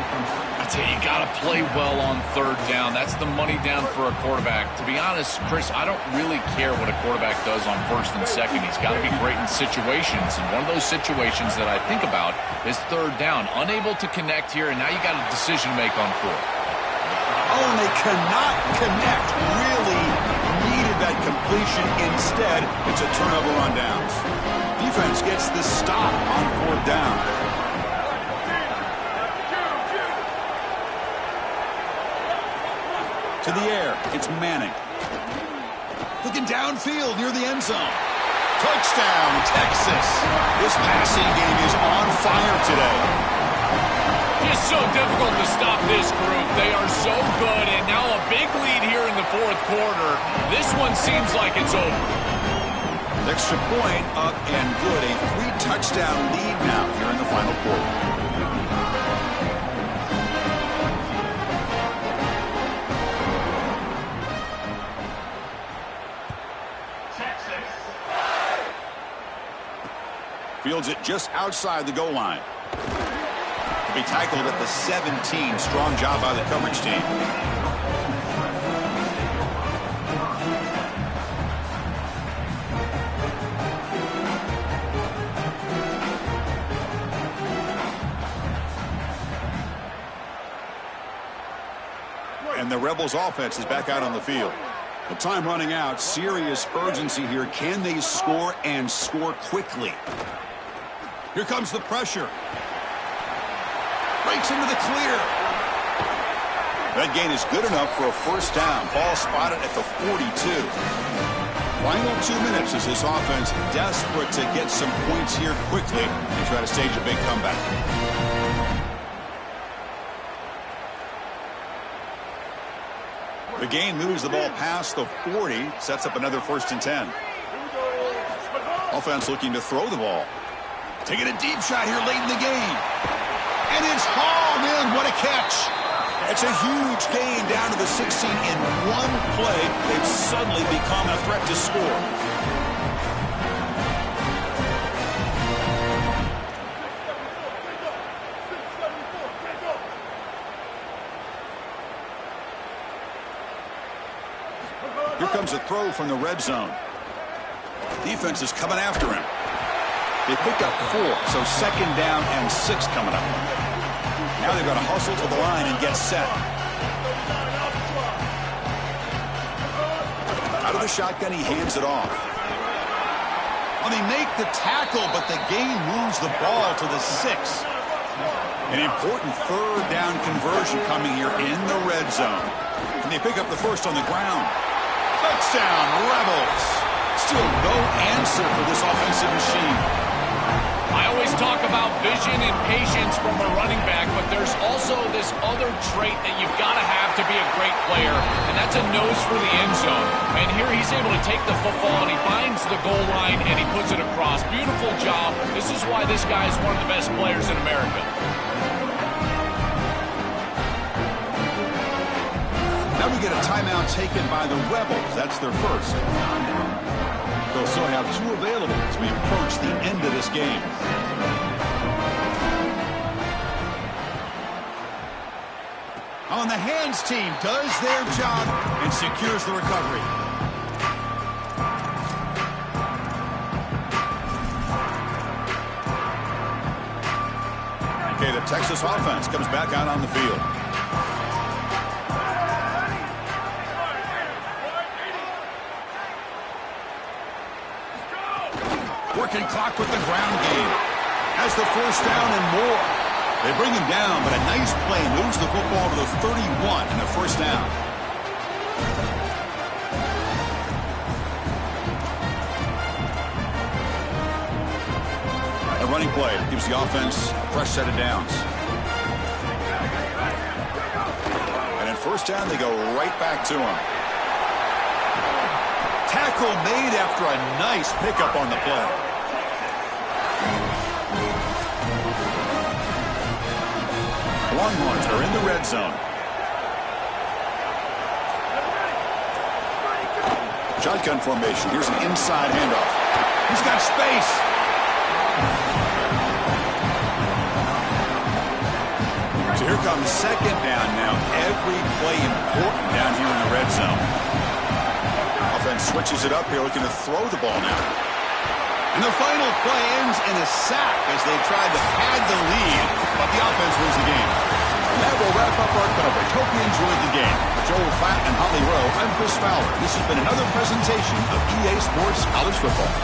I tell you, you got to play well on third down. That's the money down for a quarterback. To be honest, Chris, I don't really care what a quarterback does on first and second. He's got to be great in situations. And one of those situations that I think about is third down. Unable to connect here, and now you got a decision to make on fourth. Oh, and they cannot connect. Really needed that completion. Instead, it's a turnover on downs. Defense gets the stop on fourth down. To the air, it's Manning. Looking downfield near the end zone. Touchdown, Texas. This passing game is on fire today. It's so difficult to stop this group. They are so good, and now a big lead here in the fourth quarter. This one seems like it's over. Extra point up and good. A 3-touchdown lead now here in the final quarter. Fields it just outside the goal line. To be tackled at the 17. Strong job by the coverage team. And the Rebels offense is back out on the field. The time running out. Serious urgency here. Can they score and score quickly? Here comes the pressure. Breaks into the clear. That gain is good enough for a first down. Ball spotted at the 42. Final 2 minutes as this offense desperate to get some points here quickly and try to stage a big comeback. The gain moves the ball past the 40, sets up another first and 10. Offense looking to throw the ball. Taking a deep shot here late in the game. And it's hauled in. What a catch. It's a huge gain down to the 16 in one play. They've suddenly become a threat to score. Here comes a throw from the red zone. Defense is coming after him. They pick up 4, so second down and 6 coming up. Now they've got to hustle to the line and get set. Out of the shotgun, he hands it off. Well, they make the tackle, but the gain moves the ball to the 6. An important third down conversion coming here in the red zone. Can they pick up the first on the ground? Touchdown, Rebels. Still no answer for this offensive machine. I always talk about vision and patience from a running back, but there's also this other trait that you've got to have to be a great player, and that's a nose for the end zone. And here he's able to take the football, and he finds the goal line, and he puts it across. Beautiful job. This is why this guy is one of the best players in America. Now we get a timeout taken by the Rebels. That's their first. They'll still have 2 available as we approach the end of this game. On the hands team does their job and secures the recovery. Okay, the Texas offense comes back out on the field. Working clock with the ground game. Has the first down and more. They bring him down, but a nice play moves the football to the 31 and a first down. A running play gives the offense a fresh set of downs. And at first down, they go right back to him. Tackle made after a nice pickup on the play. Longhorns are in the red zone. Shotgun formation. Here's an inside handoff. He's got space. So here comes second down now. Every play important down here in the red zone. Offense switches it up here, looking to throw the ball now. And the final play ends in a sack as they tried to pad the lead, but the offense wins the game. And that will wrap up our coverage. Hope you enjoyed the game. Joel Klatt and Holly Rowe, I'm Chris Fowler. This has been another presentation of EA Sports College Football.